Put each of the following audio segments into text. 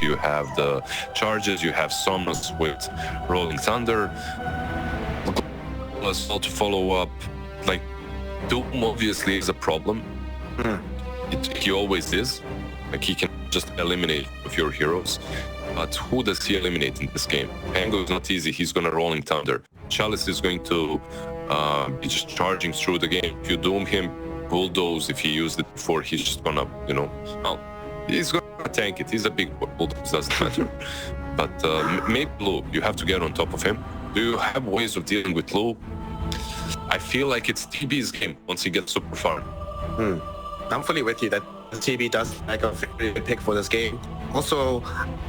you have the charges, you have Somnus with Rolling Thunder. Plus, all to follow up, like, Doom obviously is a problem. He always is. Like, he can just eliminate of your heroes. But who does he eliminate in this game? Pango is not easy. He's going to Rolling Thunder. Chalice is going to be just charging through the game. If you Doom him, Bulldoze, if he used it before, he's just going to, you know, well, he's going to tank it. He's a big Bulldoze, doesn't matter. But maybe Lou, you have to get on top of him. Do you have ways of dealing with Lou? I feel like it's TB's game once he gets super far. I'm fully with you that TB does like a very good pick for this game. Also,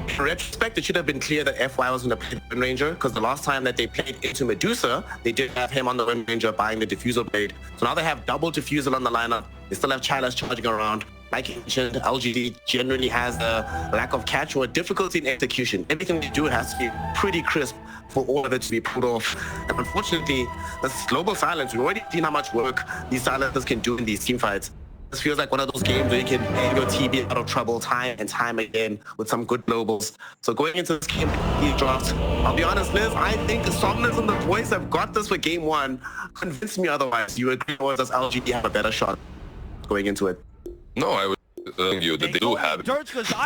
in retrospect, it should have been clear that FY was going to play the Wind Ranger, because the last time that they played into Medusa, they did have him on the Wind Ranger buying the Diffusal Blade. So now they have double Diffusal on the lineup. They still have Chalice charging around. Like you mentioned, LGD generally has a lack of catch or difficulty in execution. Everything they do has to be pretty crisp for all of it to be pulled off. And unfortunately, this global silence, we've already seen how much work these silencers can do in these team fights. This feels like one of those games where you can get your TB out of trouble time and time again with some good globals. So going into this game, he dropped. I'll be honest, Liz, I think Somnus and the boys have got this for game one. Convince me otherwise. You agree, or does LGD have a better shot going into it? No, I would argue that they do have it.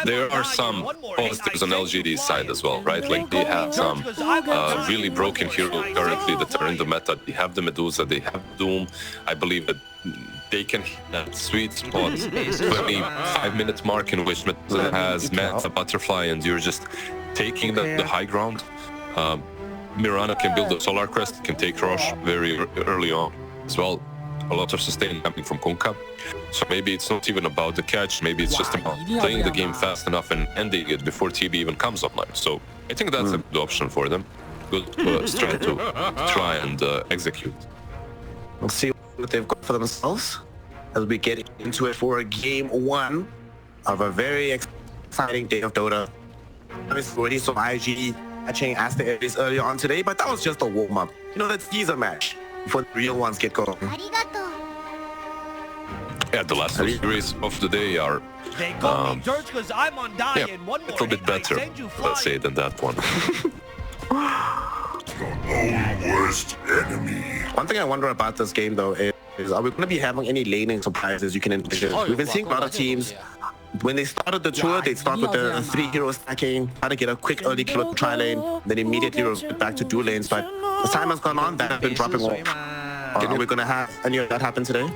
There are some positives on LGD's side as well, right? Like, they have some really broken heroes currently that are in the meta. They have the Medusa, they have Doom. I believe that they can hit that sweet spot, 25-minute mark in which Medusa has Manta, Butterfly, and you're just taking the high ground. Mirana can build a Solar Crest, can take Rosh very early on as well. A lot of sustain coming from Kunkka. So maybe it's not even about the catch, maybe it's just about playing the game fast enough and ending it before TB even comes online. So I think that's a good option for them. Good strat to try and execute. We'll see what they've got for themselves as we get into it for game one of a very exciting day of Dota. Obviously, already saw IG matching Aster Aries earlier on today, but that was just a warm-up. You know, that's a teaser match before the real ones get going. Yeah, the last two series of the day are a little bit better, let's say, than that one. Worst enemy. One thing I wonder about this game, though, is are we going to be having any laning surprises you can envision? We've been seeing a lot of teams, when they started the tour, they'd start with the 3 heroes stacking, try to get a quick early kill with the tri-lane, then immediately revert back to dual lanes. But as time has gone on, that has been dropping off. Are we going to have any of that happen today?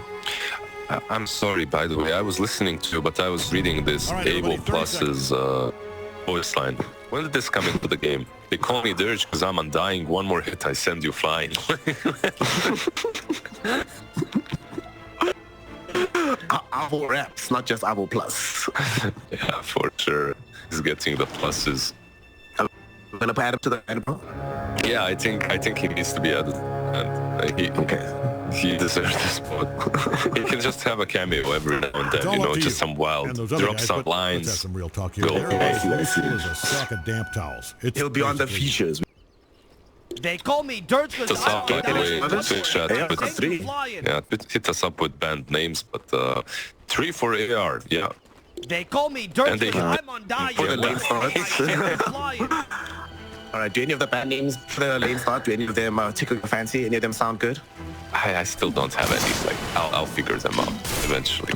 I'm sorry, by the way, I was listening to you, but I was reading this Able Plus's voice line. When did this come into the game? They call me Dirge because I'm undying. One more hit, I send you flying. Avo reps, not just Avo plus. Yeah, for sure. He's getting the pluses. We're gonna add him to the end, bro? Yeah, I think he needs to be added. And he deserves this spot. He can just have a cameo every now and then, you know, just some wild, drop some lines. Some real talk here. Go. A stack of damp towels. He'll be on the features. They call me Dirt because Hit us up, by the way, Twitch chat. Hit us up with band names, but 3 for AR, yeah. They call me Dirt because I'm on dying. For the lane starts. Alright, do any of the band names for the lane start, do any of them tickle your fancy? Any of them sound good? I still don't have any, like, I'll figure them out eventually.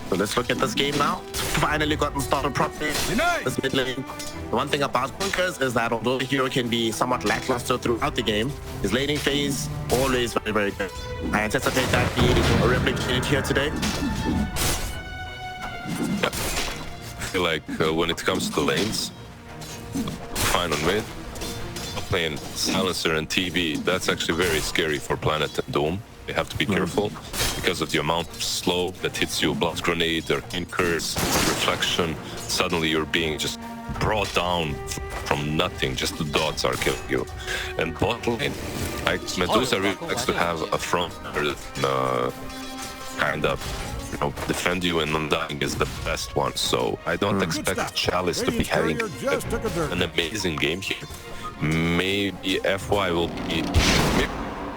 So let's look at this game now. Finally gotten started properly. This mid lane. The one thing about Bunkers is that although the hero can be somewhat lackluster throughout the game, his laning phase always very, very good. I anticipate that being replicated here today. Yep. I feel like when it comes to lanes, fine on mid. Playing Silencer and TB, that's actually very scary for Planet and Doom. You have to be careful because of the amount of slow that hits you, Blood Grenade, or Curse, Reflection. Suddenly you're being just brought down from nothing, just the dots are killing you. And bot lane, like Medusa really likes to have a front that kind of, you know, defend you, and undying is the best one. So I don't expect Chalice to be having an amazing game here. Maybe FY will be...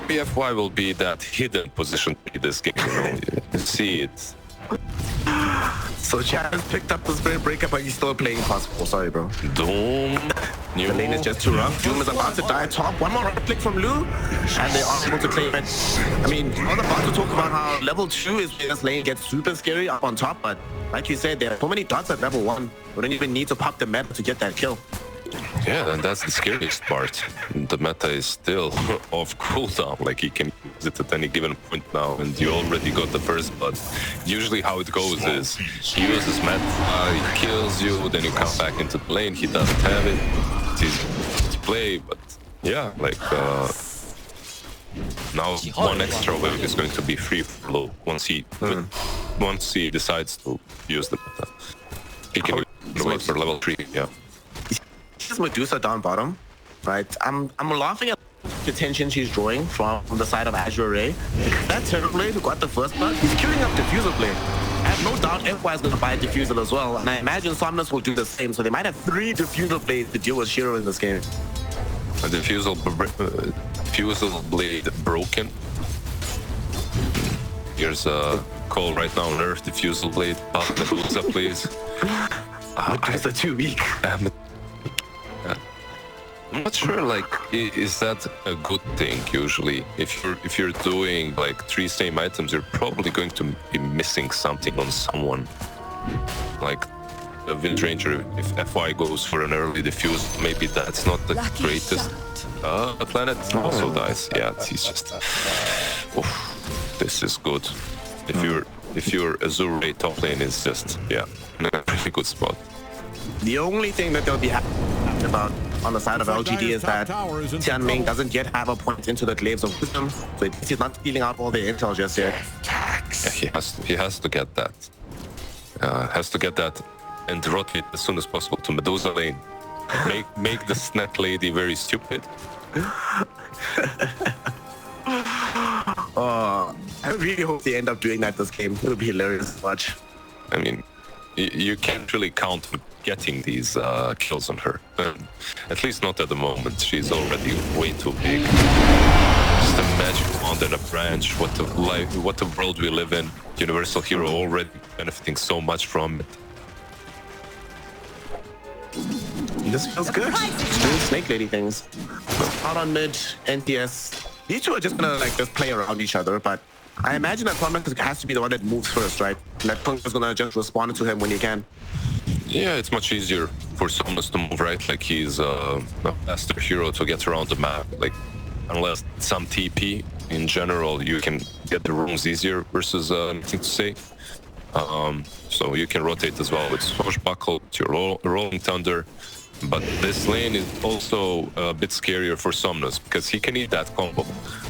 Maybe FY will be that hidden position in this game, you know, you see it. So Chad has picked up the Spirit Breaker, but he's still playing possible. Sorry, bro. Doom. The lane is just too rough. Doom is about to die top. One more right click from Lou, and they are able to claim it. I mean, I was about to talk about how level 2 is where this lane gets super scary up on top, but like you said, there are so many dots at level 1. We don't even need to pop the meta to get that kill. Yeah, and that's the scariest part. The meta is still off cooldown. Like, he can use it at any given point now, and you already got the first blood. Usually how it goes is he uses meta, he kills you, then you come back into the lane, he doesn't have it. It's easy to play, but yeah, like now one extra wave is going to be free flow once he decides to use the meta. He can wait for level 3, yeah. This Medusa down bottom, right? I'm laughing at the tension she's drawing from the side of AZURE. That Terrorblade who got the first blood, he's queuing up Diffusal Blade. I have no doubt FY is going to buy Diffusal as well, and I imagine Somnus will do the same, so they might have 3 Diffusal Blades to deal with Shiro in this game. A Diffusal Blade broken. Here's a call right now, nerf Diffusal Blade. Medusa, please. Medusa too weak. I'm not sure, like, is that a good thing? Usually, if you're doing like 3 same items, you're probably going to be missing something on someone. Like a Wind Ranger, if FY goes for an early diffuse, maybe that's not the greatest. The planet also dies. Yeah, he's just. Oof, this is good. If your AZURE top lane is just in a really good spot. The only thing that they'll be happy about on the side of LGD is that Tianming doesn't yet have a point into the Glaives of Wisdom, so he's not stealing out all the intel just yet. Yeah, he has to get that. Has to get that and rotate as soon as possible to Medusa lane. Make the snack lady very stupid. I really hope they end up doing that this game. It'll be hilarious to watch. I mean, you can't really count on getting these kills on her. At least not at the moment. She's already way too big. Just a magic wand and a branch. What the world we live in. Universal Hero already benefiting so much from it. This feels good. Doing Snake Lady things. Out on mid, NTS. These two are just gonna like just play around each other, but I imagine that Somnus has to be the one that moves first, right? And that Punk is gonna just respond to him when he can. Yeah, it's much easier for Somnus to move, right? Like he's a faster hero to get around the map. Like unless some TP in general, you can get the rooms easier versus anything to say. So you can rotate as well with Swashbuckle, your Rolling Thunder. But this lane is also a bit scarier for Somnus because he can eat that combo.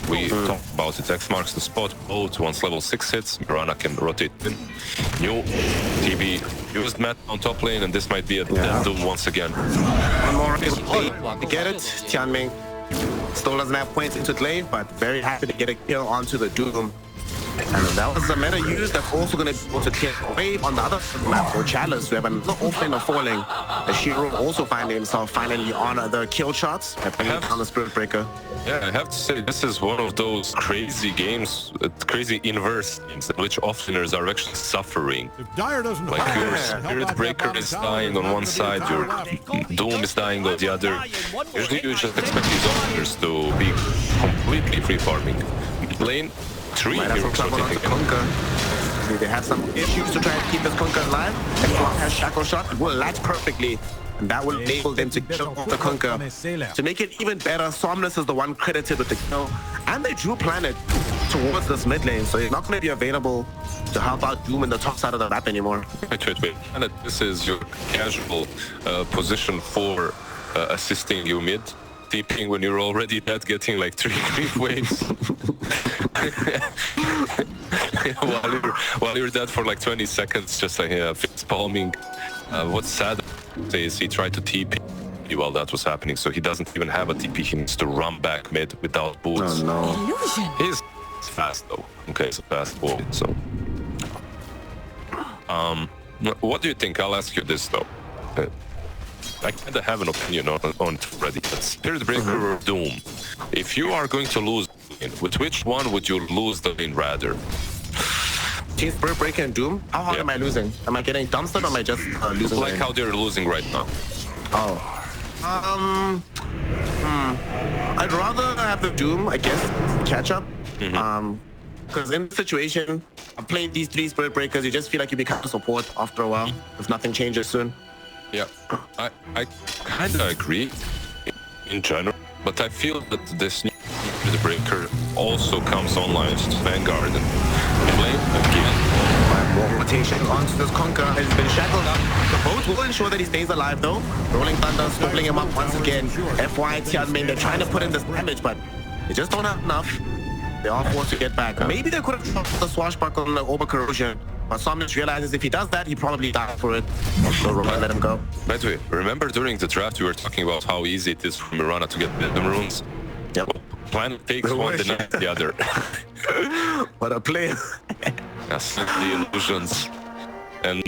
We talked about it. X marks the spot. Both once level 6 hits, Mirana can rotate in. New TB used Matt on top lane, and this might be a Doom once again. One more to get it. Tianming still doesn't have points into the lane, but very happy to get a kill onto the Doom. And that was the meta use that's also going to be able to clear a wave on the other map for Chalice. We have another offlane of falling. Shiro also finding himself finally on the kill shots on the Spirit Breaker. Yeah, I have to say, this is one of those crazy games, crazy inverse games in which offlaners are actually suffering. Like your Spirit Breaker is dying on one side, your Doom is dying on the other. Usually you just expect these offlaners to be completely free farming. Mid lane, 3 heroes rotating in. They have some issues to try and keep this Kunkka alive. And Flock has Shackle Shot, it will latch perfectly. And that will enable them to kill off the Kunkka. To make it even better, Somnus is the one credited with the kill. And they drew Planet towards this mid lane, so he's not going to be available to help out Doom in the top side of the map anymore. Wait. Planet, this is your casual position for assisting you mid. TPing when you're already dead, getting like 3 creep waves. while you're dead for like 20 seconds, just like face palming. What's sad is he tried to TP while that was happening, so he doesn't even have a TP. He needs to run back mid without boots. Oh no. He's fast though. Okay, it's a fast boy. So, what do you think? I'll ask you this though. I kind of have an opinion on it already. But Spirit Breaker or Doom, if you are going to lose, with which one would you lose the lane rather? between Spirit Breaker and Doom, how hard am I losing? Am I getting dumpstered or am I just losing? Like how they're losing right now. Oh. I'd rather have the Doom, I guess, catch up. Because in the situation, I'm playing these 3 Spirit Breakers, you just feel like you become a support after a while, if nothing changes soon. Yeah, I kind of agree in general, but I feel that this new Spirit Breaker also comes online to Vanguard and play again. More rotation onto this Conquer has been shackled up. The boat will ensure that he stays alive though. Rolling Thunder snuggling him up once again. FY Tianmin, they're trying to put in this damage, but they just don't have enough. They are forced to get back. Maybe they could have dropped the swashbuckle on the over corrosion, but Somnus realizes if he does that, he probably dies for it. So Roman let him go. By the way, remember during the draft we were talking about how easy it is for Mirana to get the runes? Yep. Well, Planet takes one, denies the other. What a player. Yes, the illusions. And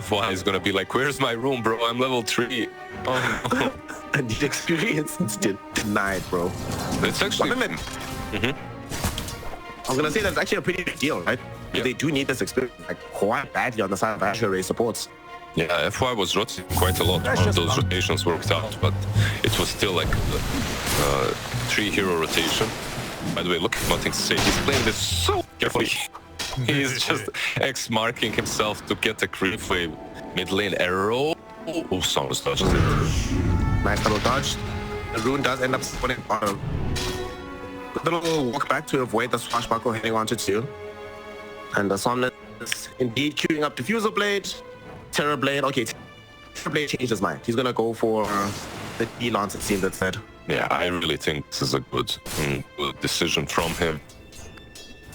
FY is gonna be like, where's my room, bro? I'm level 3. Oh no. I need experience. It's denied, bro. It's actually... I was gonna say that's actually a pretty big deal, right? Yeah. They do need this experience like quite badly on the side of AZURE supports. Yeah, FY was rotating quite a lot. One of those rotations worked out, but it was still like a 3-hero rotation. By the way, look at nothing to say. He's playing this so carefully. He's just X-marking himself to get a creep wave. Mid lane arrow. Oh, Somnus dodges it. Nice little dodge. The rune does end up spawning bottom. A little walk back to avoid the swashbuckle hitting onto 2. And the Somnus is indeed queuing up Diffusal Blade. Terror Blade. Okay, Terror Blade changed his mind. He's gonna go for the D-Lance, it seems, instead. Yeah, I really think this is a good decision from him.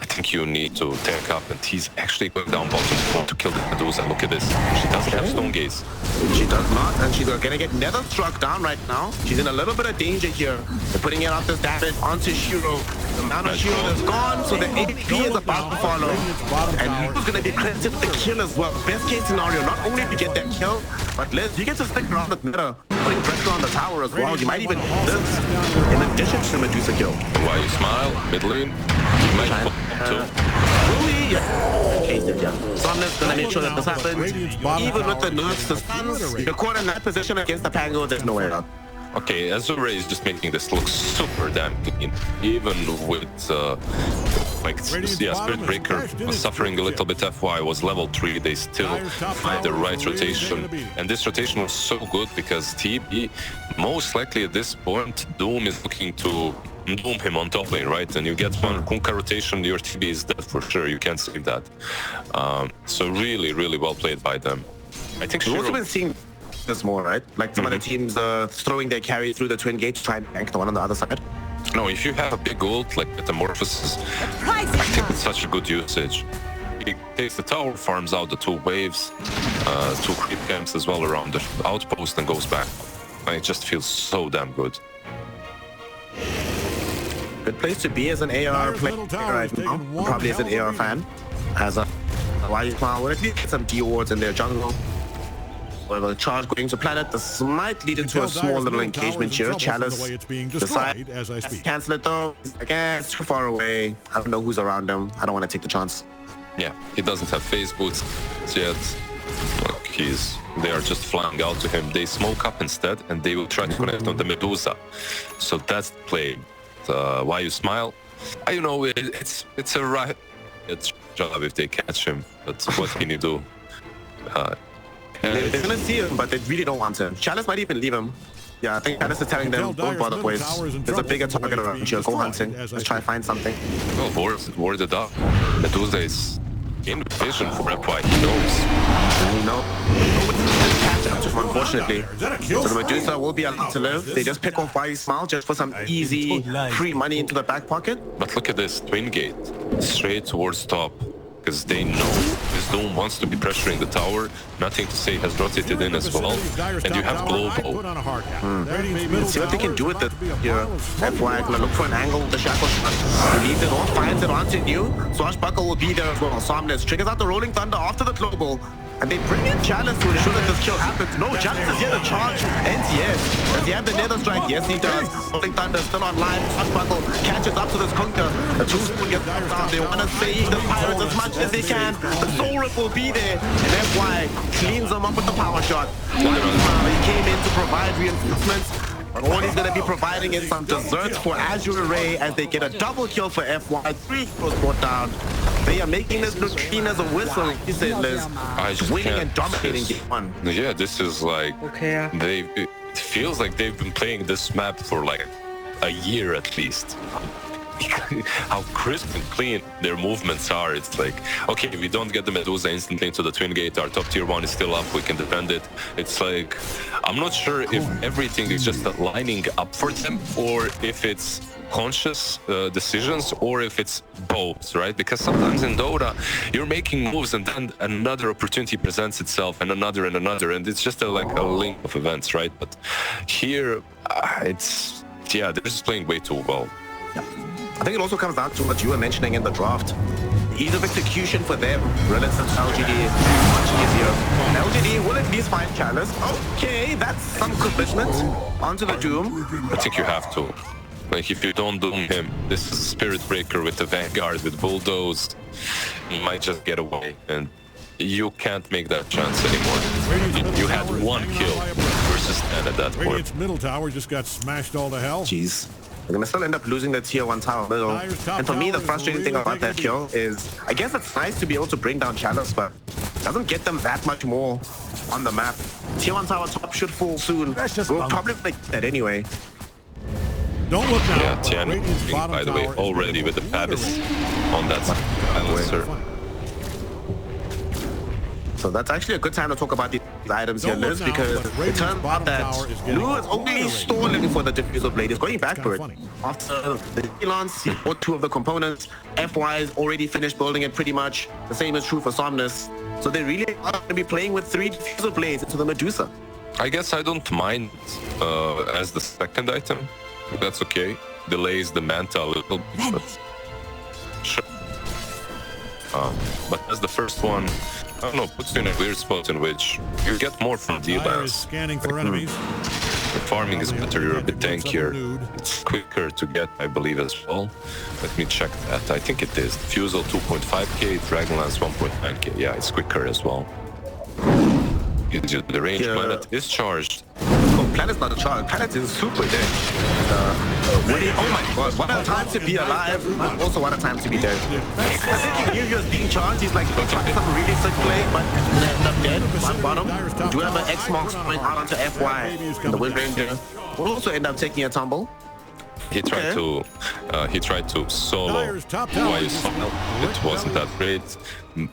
I think you need to tank up, and he's actually going down bottom to kill the Medusa. Look at this. She doesn't have Stone Gaze. She does not, and she's gonna get Nether struck down right now. She's in a little bit of danger here. They're putting it out this damage onto Shiro. The amount of shield is gone, so the AP is about to follow. And Liz gonna be credited with the kill as well. Best case scenario, not only to get that kill, but Liz, you get to stick around with Nether, putting pressure on the tower as well. You might even this in addition to the Medusa kill. Why you smile? Mid lane. You might Somnus gonna make sure that this happens. Even with the nerfs, the stuns, you're caught in that position against the Pango, there's no way out. Okay, AZURE is just making this look super damn clean. Even with, Spirit Breaker was suffering a little bit. FY was level 3. They still find the right rotation. And this rotation was so good because TB, most likely at this point, Doom is looking to Doom him on top lane, right? And you get one Kunkka rotation, your TB is dead for sure. You can't save that. So really, really well played by them. I think we've also been seeing this more, right? Like some of the teams throwing their carry through the twin gate to try and bank the one on the other side. No, if you have a big ult like Metamorphosis, I think it's such a good usage. He takes the tower, farms out the 2 waves, 2 creep camps as well around the outpost and goes back. And it just feels so damn good. Good place to be as an AR player right now. Probably as an AR fan. As a Smile would at least get some D wards in their jungle. However, the charge going to planet, this might lead into a small little engagement here. Chalice decides to cancel it though. Again, it's too far away. I don't know who's around him. I don't want to take the chance. Yeah, he doesn't have phase boots yet. Look, they are just flying out to him. They smoke up instead, and they will try to connect on the Medusa. So that's the play. Why you smile? I know it's a right job if they catch him, but what can you do? They're gonna see him, but they really don't want him. Chalice might even leave him. Yeah, I think Chalice is telling them, don't bother, boys. There's a bigger target around here. Go hunting. Let's try and find something. Well, ward it up. Medusa is in vision for FY. He knows. Unfortunately. So the Medusa will be allowed to live. They just pick off Why You Smile just for some easy free money into the back pocket. But look at this twin gate. Straight towards top. Because they know this Doom wants to be pressuring the tower. Nothing to say has rotated in as well. And you have global. Let's see what they can do with it here. FY gonna look for an angle with the shackle shot. He leaves it off, finds it onto you. Swashbuckle will be there as well. Somnus triggers out the Rolling Thunder after the global. and they bring in Chalice to ensure that this kill happens. No, Chalice is here to charge NTS. Does he have the Nether Strike? Yes, he does. Rolling Thunder still online. Buckle catches up to this Conquer. The two gets down. They want to save the Pirates as much as they can. The Soul Rip will be there, and FY cleans them up with the power shot. He came in to provide reinforcements. But all he's going to be providing is some desserts for AZURE as they get a double kill for FY. 3 kills brought down. They are making this look clean as a whistle. He said, Liz, winning and dominating game 1. Yeah, this is like... It feels like they've been playing this map for like a year at least. How crisp and clean their movements are. It's like, okay, if we don't get the Medusa instantly into the twin gate, our top tier 1 is still up, we can defend it. It's like, I'm not sure if everything is just lining up for them or if it's conscious decisions or if it's both, right? Because sometimes in Dota, you're making moves and then another opportunity presents itself and another, and it's just like a link of events, right? But here, they're just playing way too well. I think it also comes down to what you were mentioning in the draft. Ease of execution for them relative to LGD is much easier. LGD will at least find Chalice. Okay, that's some commitment onto the Doom. I think you have to. Like, if you don't Doom him, this is a Spirit Breaker with the Vanguard, with Bulldoze. He might just get away, and you can't make that chance anymore. You had 1 kill versus 10 at that point. Radiant's middle tower just got smashed all to hell. Jeez. They're gonna still end up losing the tier 1 tower middle. And for me, the frustrating thing about that kill is, I guess it's nice to be able to bring down Chalice, but it doesn't get them that much more on the map. Tier 1 tower top should fall soon. We'll probably make that anyway. Don't look now. Yeah, Tian, by the way, already with the Pabis on that silencer. So that's actually a good time to talk about these items here, Liz, because it turns out that Lou is only stalling for the Diffusal Blade. He's going back for it. After the Elance, he bought 2 of the components. FY is already finished building it pretty much. The same is true for Somnus. So they really are going to be playing with 3 Diffusal Blades into the Medusa. I guess I don't mind as the second item. That's okay. Delays the Manta a little bit. But sure. But as the first one, I don't know, puts you in a weird spot in which you get more from D-Lance. Scanning for enemies. The farming is better, you're a bit tankier. It's quicker to get, I believe, as well. Let me check that. I think it is. Fusel 2.5k, Dragonlance 1.9k. Yeah, it's quicker as well. The range planet is charged. Oh, Planet's not a charge. Planet is super dead. Oh my god, what a time to be alive. Also, what a time to be dead. I think if he was being charged, he's like trying some really sick play, but end up dead. One bottom. We do have an X-Mox going out onto FY. And the Wind Ranger will also end up taking a tumble. He tried to solo YSL. It wasn't that great.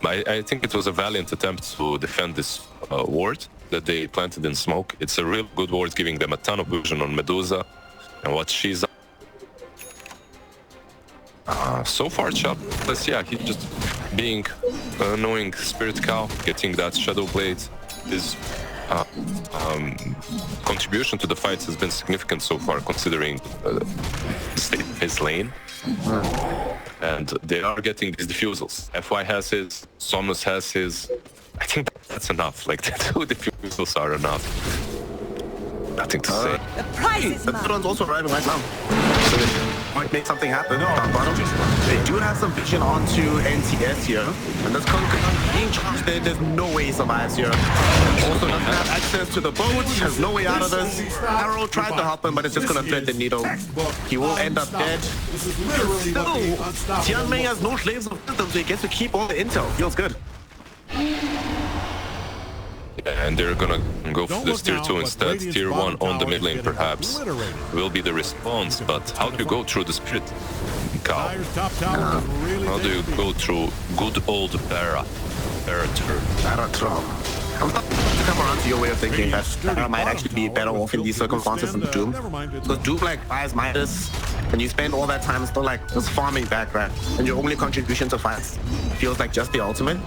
I think it was a valiant attempt to defend this ward that they planted in smoke. It's a real good ward, giving them a ton of vision on Medusa and what she's so far Chalice, yeah, he's just being annoying Spirit Cow, getting that Shadow Blade. His contribution to the fights has been significant so far, considering the state of his lane. And they are getting these diffusals. FY has his, Somnus has his. I think that's enough. Like, the 2 diffusals are enough. Nothing to say. The prize is the third one's also arriving right now. So they might make something happen. They do have some vision onto NTS here. And this Conquer being charged there, there's no way he survives here. Also doesn't have access to the boat, has no way out of this. Arrow tried to help him, but it's just gonna thread the needle. He will end up dead. Still, Tianmei has no slaves of wisdom, so he gets to keep all the intel. Feels good. Yeah, and they're gonna go for this tier 2 instead. Tier 1 on the mid lane perhaps will be the response, but how do you go through the Spirit Cow? How do you go through good old Barra turn? I'm starting to come around to your way of thinking that Barra might actually be better off in these circumstances than Doom. Because Doom like buys Midas, and you spend all that time still like just farming back, right? And your only contribution to fights feels like just the ultimate.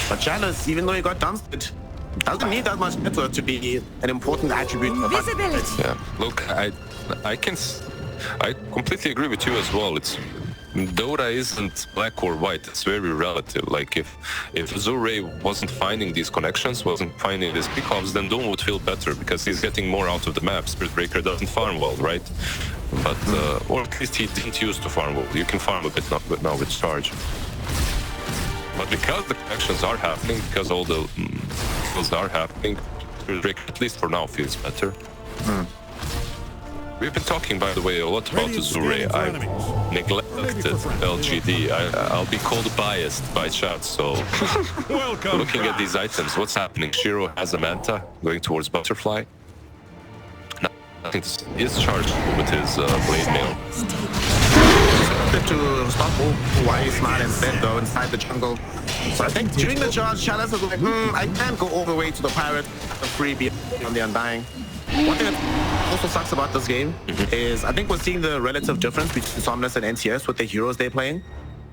But Chalice, even though he got dumpstered, doesn't need that much network to be an important attribute. Visibility. Yeah, look, I completely agree with you as well. It's Dota isn't black or white, it's very relative. Like if AZURE wasn't finding these connections, wasn't finding these pickoffs, then Doom would feel better because he's getting more out of the map. Spirit Breaker doesn't farm well, right? But or at least he didn't used to farm well. You can farm a bit now with charge. But because the connections are happening, because all the kills are happening, Spirit Breaker, at least for now, feels better. We've been talking, by the way, a lot about AZURE. I neglected LGD. I'll be called biased by chat, so... Looking at these items, what's happening? Shiro has a Manta going towards Butterfly. Nothing he is charged with his Blade Mail. To stop why he's not instead though inside the jungle. So I think during the charge, Chalice is like, I can't go all the way to the pirate, the freebie on the Undying. One thing that also sucks about this game is I think we're seeing the relative difference between Somnus and NTS with the heroes they're playing.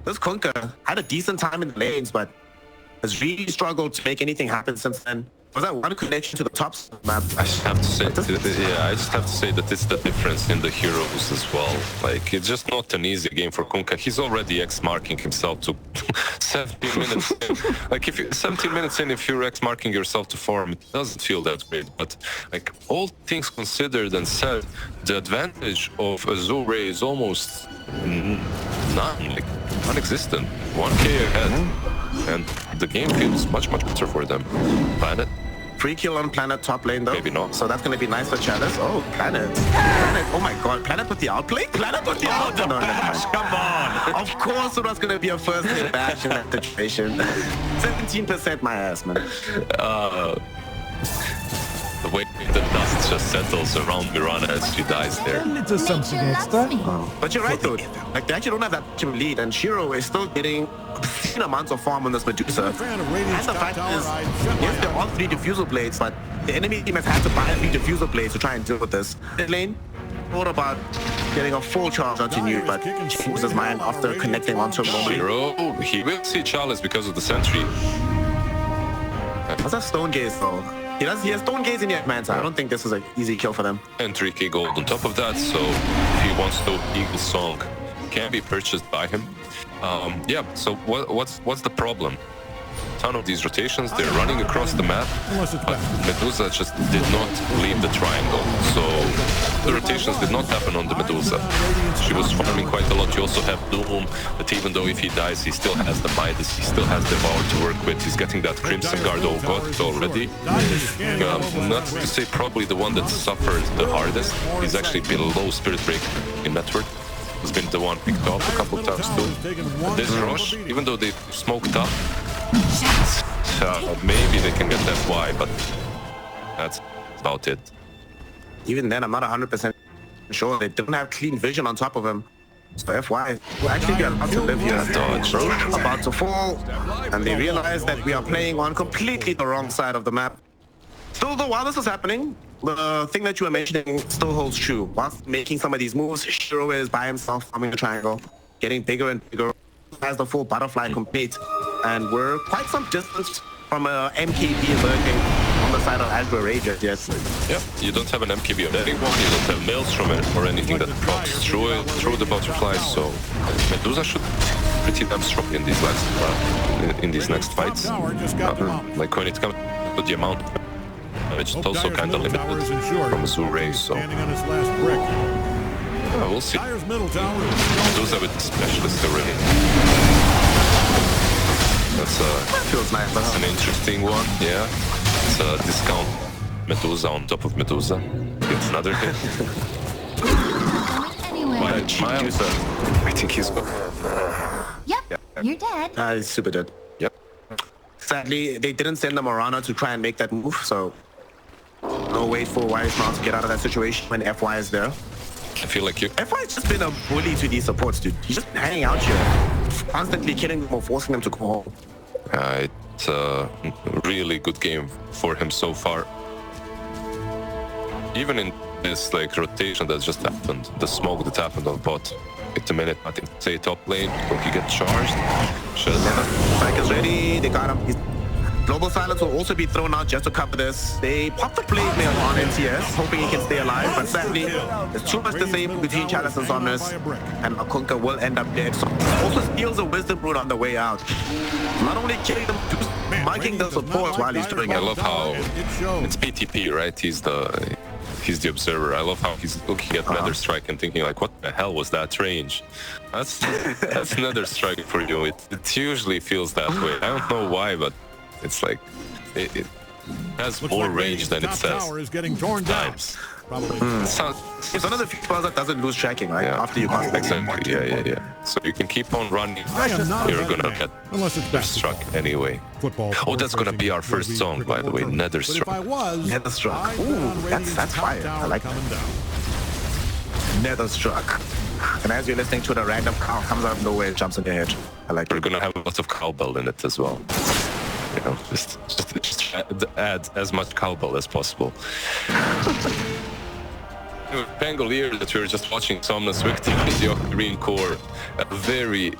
This Kunkka had a decent time in the lanes, but has really struggled to make anything happen since then. Was that one connection to the top map? I just have to say, I just have to say that it's the difference in the heroes as well. Like, it's just not an easy game for Kunkka. He's already X-marking himself to 17 minutes in. Like, if you 17 minutes in, if you're X-marking yourself to farm, it doesn't feel that great. But, like, all things considered and said, the advantage of AZURE is almost none, like, non-existent. 1k ahead. And the game feels much better for them. Planet. Free kill on Planet top lane though. Maybe not. So that's gonna be nice for Chalice. Oh, Planet. Planet. Oh my god. Planet with the outplay? Planet with the outplay. No, come on. Of course it was gonna be a first hit bash in that situation. 17% my ass, man. The way the dust just settles around Mirana as she dies there. Little something extra. But you're right though. Like they actually don't have that much of a lead, and Shiro is still getting obscene amounts of farm on this Medusa. And the fact is, yes, there are 3 diffusal blades, but the enemy team has had to buy 3 diffusal blades to try and deal with this. Mid lane thought about getting a full charge onto New, but changes his mind after connecting onto him normally. Shiro, he will see Chalice because of the sentry. What's that stone gaze though? He has stone gaze in yet, man. So I don't think this is an easy kill for them. And 3k gold on top of that, so if he wants to, Eagle Song can be purchased by him. Yeah, so what's the problem? Ton of these rotations, they're running across the map, but Medusa just did not leave the triangle, so the rotations did not happen on the Medusa. She was farming quite a lot. You also have Doom, but even though if he dies, he still has the Midas, he still has Devour to work with, he's getting that Crimson Guard already. Not to say probably the one that suffered the hardest, he's actually below Spirit Breaker in network. Has been the one picked off a couple times too. This Roche, even though they smoked up, maybe they can get that Y, but that's about it. Even then, I'm not 100% sure. They don't have clean vision on top of him. So FY, we're actually about to live here. Dodge. About to fall, and they realize that we are playing on completely the wrong side of the map. Still though, while this is happening, the thing that you were mentioning still holds true. Whilst making some of these moves, Shiro is by himself farming a triangle, getting bigger and bigger, has the full butterfly complete, and we're quite some distance from a MKB emerging on the side of AZURE Rage, yes. Yeah, you don't have an MKB on anyone, you don't have Maelstrom or anything that procs through the butterflies, so Medusa should be pretty damn strong in these next fights. Like when it comes to the amount, it's also kind of limited from AZURE, so we'll see. Medusa with the specialist already. Feels nice. That's an interesting one, yeah. It's a discount Medusa on top of Medusa. It's another hit. I think he's... Yep, you're dead. He's super dead. Yep. Sadly, they didn't send the Morana to try and make that move, so no wait for Wise now to get out of that situation when FY is there. I feel like you... FY's just been a bully to these supports, dude. He's just hanging out here, constantly killing them or forcing them to go home. It's a really good game for him so far. Even in this like rotation that just happened, the smoke that happened on bot. Wait a minute, I think say top lane, will he get charged? Spike is ready, they got him. Global Silence will also be thrown out just to cover this. They pop the Blade Mail on NTS, hoping he can stay alive, but sadly, there's too much disabled between Chalice and Somnus, and Akunka will end up dead. So also steals a Wisdom Root on the way out. Not only killing them, miking the support while he's doing it. I love how it's PTP, right? He's the observer. I love how he's looking at Nether Strike and thinking like, what the hell was that range? That's Nether Strike for you. It usually feels that way. I don't know why, but it's like it has more range than it says. Tower is getting torn down. Probably. It's one of the few spells that doesn't lose tracking, right? Yeah. After you pass. Exactly. Yeah. So you can keep on running. You're gonna get struck anyway. Football. Oh, that's gonna be our first song, by the way. Nether Struck. Nether Struck. Ooh, that's fire. I like that. Nether Struck. And as you're listening to the random cow comes out of nowhere and jumps on your head. I like it. We're gonna have lots of cowbell in it as well. You know, just add as much cowbell as possible. Pangolier that we were just watching Somnus victim the green core, a very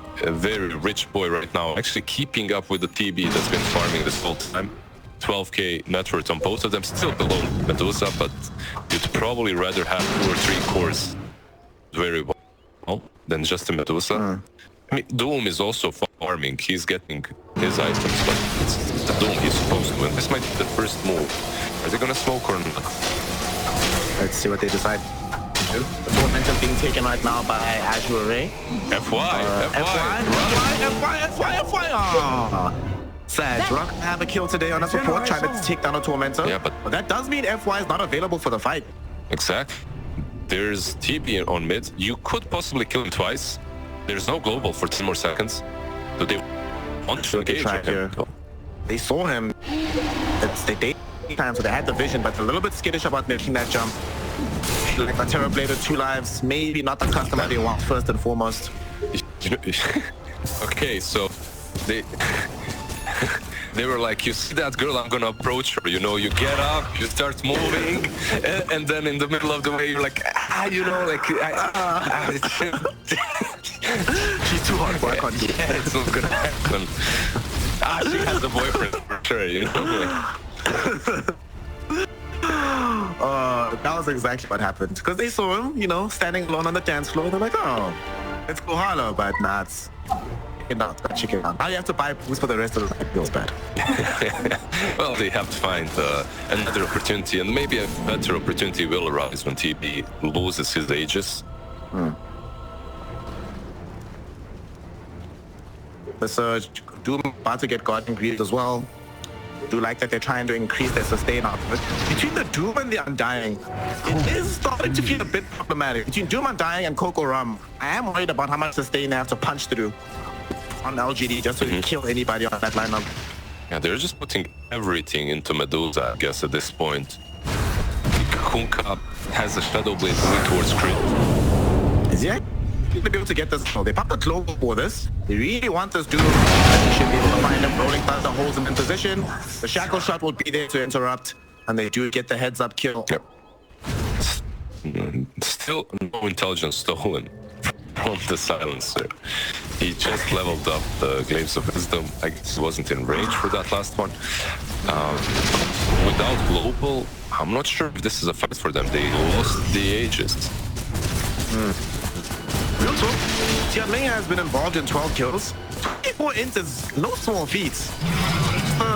rich boy right now, actually keeping up with the TB that's been farming this whole time. 12k net worth on both of them, still below Medusa, but you'd probably rather have 2 or 3 cores very well than just a Medusa. I mean, Doom is also farming, he's getting his items, but it's the Doom he's supposed to, and this might be the first move. Are they gonna smoke or not? Let's see what they decide. The momentum being taken right now by AZURE. FY. Sad. Rock have a kill today on a support, trying to take down a Tormentor. Yeah, but that does mean FY is not available for the fight. Exactly. There's TB on mid. You could possibly kill him twice. There's no global for 10 more seconds. Do they want to engage him? They saw him. It's the daytime, so they had the vision, but a little bit skittish about making that jump. Like a Terrorblade 2 lives, maybe not the customer they want first and foremost. Okay, so they were like, you see that girl, I'm gonna approach her, you know, you get up, you start moving, and then in the middle of the way, you're like, you know, like, she's too hard for her. Yeah, it's not gonna happen. She has a boyfriend for sure, you know. That was exactly what happened. Because they saw him, you know, standing alone on the dance floor. They're like, oh, let's go holler, but nah, it's not chicken out. Now you have to buy booze for the rest of the night. Feels bad. Well, they have to find another opportunity, and maybe a better opportunity will arise when TB loses his Aegis. The Surge, Doom about to get Guardian Greed as well. Do like that they're trying to increase their sustain output. Between the Doom and the Undying, it is starting to feel a bit problematic. Between Doom Undying and Coco Rum, I am worried about how much sustain they have to punch through on LGD just to kill anybody on that lineup. Yeah, they're just putting everything into Medusa, I guess, at this point. Kunka has a Shadow Blade moving towards crit. Is he to be able to get this? No, they popped the global for this. They really want this Doom. They should be able to find him. Rolling Thunder holds him in position. The Shackle Shot will be there to interrupt, and they do get the heads-up kill. Yep. Still no intelligence stolen from the Silencer. He just leveled up the Glaives of Wisdom. I guess he wasn't in range for that last one. Without global, I'm not sure if this is a fight for them. They lost the Aegis. Real talk, Tianmei has been involved in 12 kills. 24 int is no small feat.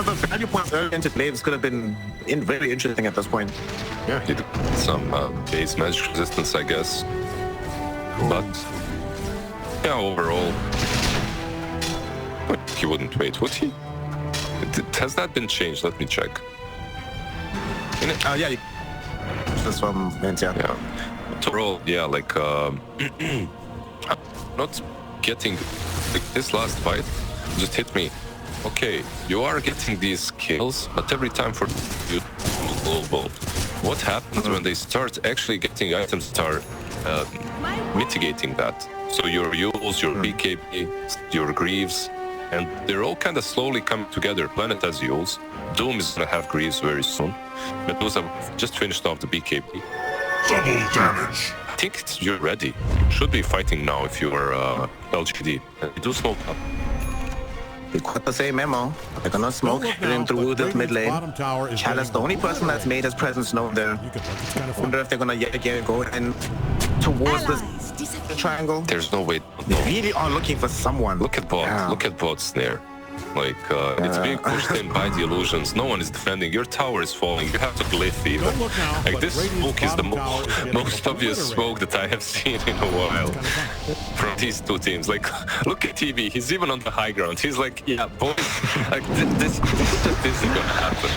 The value points early into Glaives could have been very interesting at this point. Yeah, he did some base magic resistance, I guess. But, yeah, overall, he wouldn't wait, would he? Has that been changed? Let me check. Yeah, this from Mentia. Yeah. Overall, yeah, like, not getting this last fight just hit me. Okay, you are getting these kills, but every time for you global. What happens when they start actually getting items that are mitigating that? So your Yules, your BKB, your Greaves, and they're all kind of slowly coming together. Planet has Yules, Doom is gonna have Greaves very soon. Medusa just finished off the BKB. Double damage. I think you're ready. You should be fighting now if you are LGD. And do smoke up. We caught the same memo. They're gonna smoke heading through this mid lane. Chalice, the only person that's made his presence known there. I wonder if they're gonna yet again go in towards this triangle. There's no way. They really are looking for someone. Look at bot. Yeah. Look at bots there. Like, it's being pushed in by the illusions. No one is defending. Your tower is falling. You have to glyph even. Like, this smoke is the most obvious smoke that I have seen in a while from these two teams. Like, look at TV. He's even on the high ground. He's like, yeah, boys, like, this isn't gonna happen.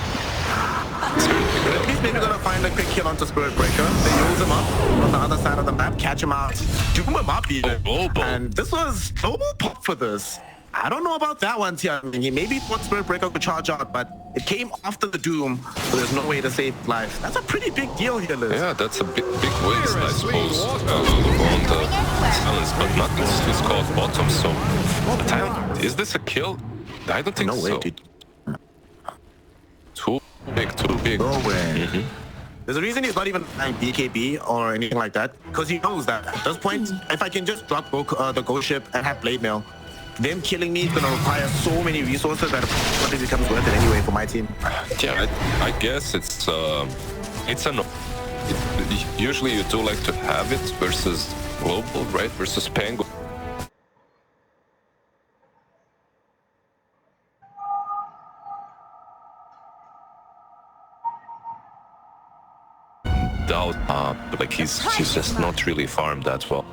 At least maybe gonna find a quick kill onto Spirit Breaker. They use him up on the other side of the map, catch him out, doom him up even. And this was global pop for this. I don't know about that one, Tia. I mean, he maybe thought Spirit Breaker could charge out, but it came after the Doom, so there's no way to save life. That's a pretty big deal here, Liz. Yeah, that's a big waste, I suppose, on the silence, but nothing is called bottom, so... Is this a kill? I don't think no way, so. Dude. Too big. No way. There's a reason he's not even playing BKB or anything like that, because he knows that at this point, if I can just drop the Ghost Ship and have Blade Mail, them killing me is going to require so many resources that it becomes worth it anyway for my team. Yeah, I guess it's usually you do like to have it versus global, right? Versus Pango. Doubt, like he's just not really farmed that well.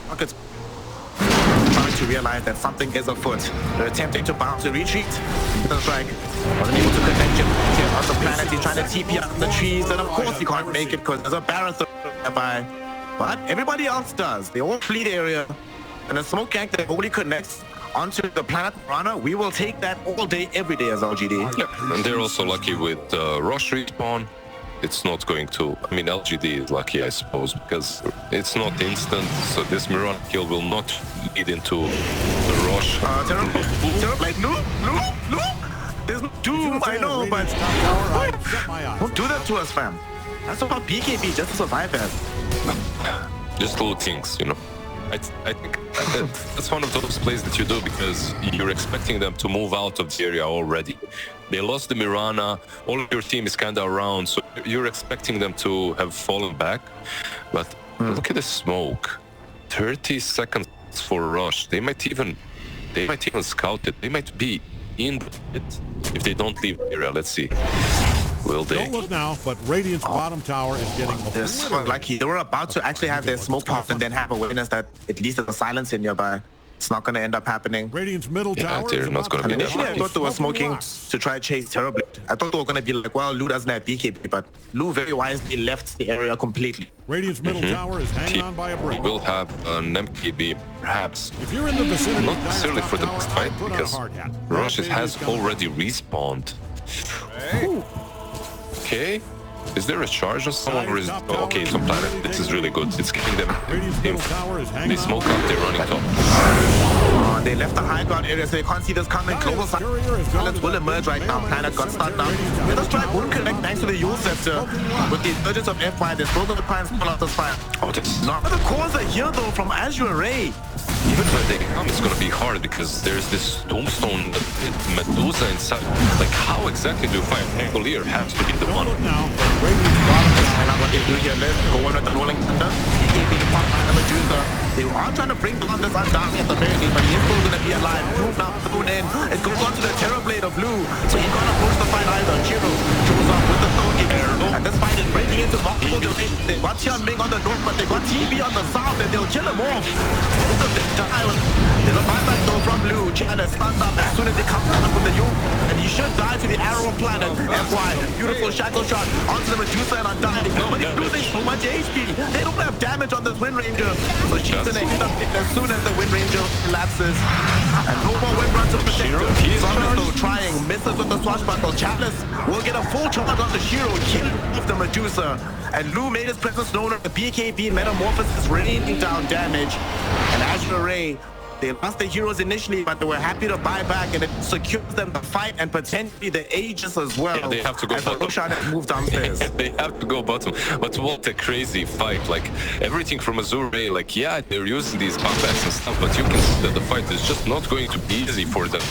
Rockets starting to realize that something is afoot. They're attempting to bounce a retreat. The strike wasn't able to connect him on the planet. He's trying to TP out the trees, and of course he can't make it because there's a Barrow nearby. But everybody else does. They all flee the area, and a smoke gank that only connects onto the planet Piranha. We will take that all day, every day as LGD. Yeah, and they're also lucky with Rush respawn. It's not going to... I mean, LGD is lucky, I suppose, because it's not instant, so this Mirror kill will not lead into the rush. Terrible. Like, no. There's no Doom, I know, but... Don't do that to us, fam. That's about BKB, just to survive that. Just little things, you know. I think that's one of those plays that you do because you're expecting them to move out of the area already. They lost the Mirana, all of your team is kind of around, so you're expecting them to have fallen back. But look at the smoke. 30 seconds for rush. They might even scout it. They might be in it if they don't leave the area. Let's see. Will they? Don't look now, but Radiant's bottom tower is getting this like they were about to actually have their smoke pop and then have awareness that at least there's a silence in nearby. It's not going to end up happening. Radiant's middle tower they're not going to be there. Initially, I thought they were smoking to try to chase terribly. I thought they were going to be like, well, Lu doesn't have BKB, but Lu very wisely left the area completely. Radiant's middle tower is hanging on by a brick. Will have an MKB, perhaps. If you're in the vicinity, not necessarily for the next fight, because Rush has already respawned. Okay. Is there a charge on someone or is it... Oh, okay, it's on planet. This is really good. It's giving them... They smoke up, they're running top. They left the high ground area, so they can't see this coming. Global silence will emerge right now. Planet got stunned now. The strike won't connect thanks to the Yule Scepter. With the emergence of FY, they're still going to try and pull out this fire. Oh, this... Not the cause here, though, from AZURE. Even when they come, it's gonna be hard because there's this tombstone Medusa inside. Like, how exactly do you find Angolier has to be the one? Now, what they do here, let's go on with the rolling thunder. Medusa. They are trying to bring down this Undami at the very least, but he's still gonna be alive. Blue now thrown in. It goes on to the Terror Blade of Blue, so he can't approach the fight either. Chiro shows up with the Stone Gear. And this fight is breaking into multiple domains. They got Xianming on the north, but they got TB on the south, and they'll kill him off. There's a buyback though from Blue. China stunned up as soon as they come down from the Yule, and he should die to the Arrow Planet. FY, beautiful shackle shot onto the Medusa and Undying. But he's losing so much HP. They don't have damage on this Wind Ranger, so she's gonna hit up as soon as the Wind Ranger collapses. And no more Wind Run to protect her. Zombies though trying, misses with the swashbuckle. Chalice will get a full charge on the Shiro, killing off the Medusa. And Lu made his presence known on the BKB Metamorphosis, raining down damage. And AZURE, They lost their heroes initially, but they were happy to buy back, and it secures them the fight and potentially the Aegis as well. Yeah, they have to go as bottom. Roshan has moved downstairs. They have to go bottom. But what a crazy fight. Like, everything from AZURE, like, yeah, they're using these comebacks and stuff, but you can see that the fight is just not going to be easy for them.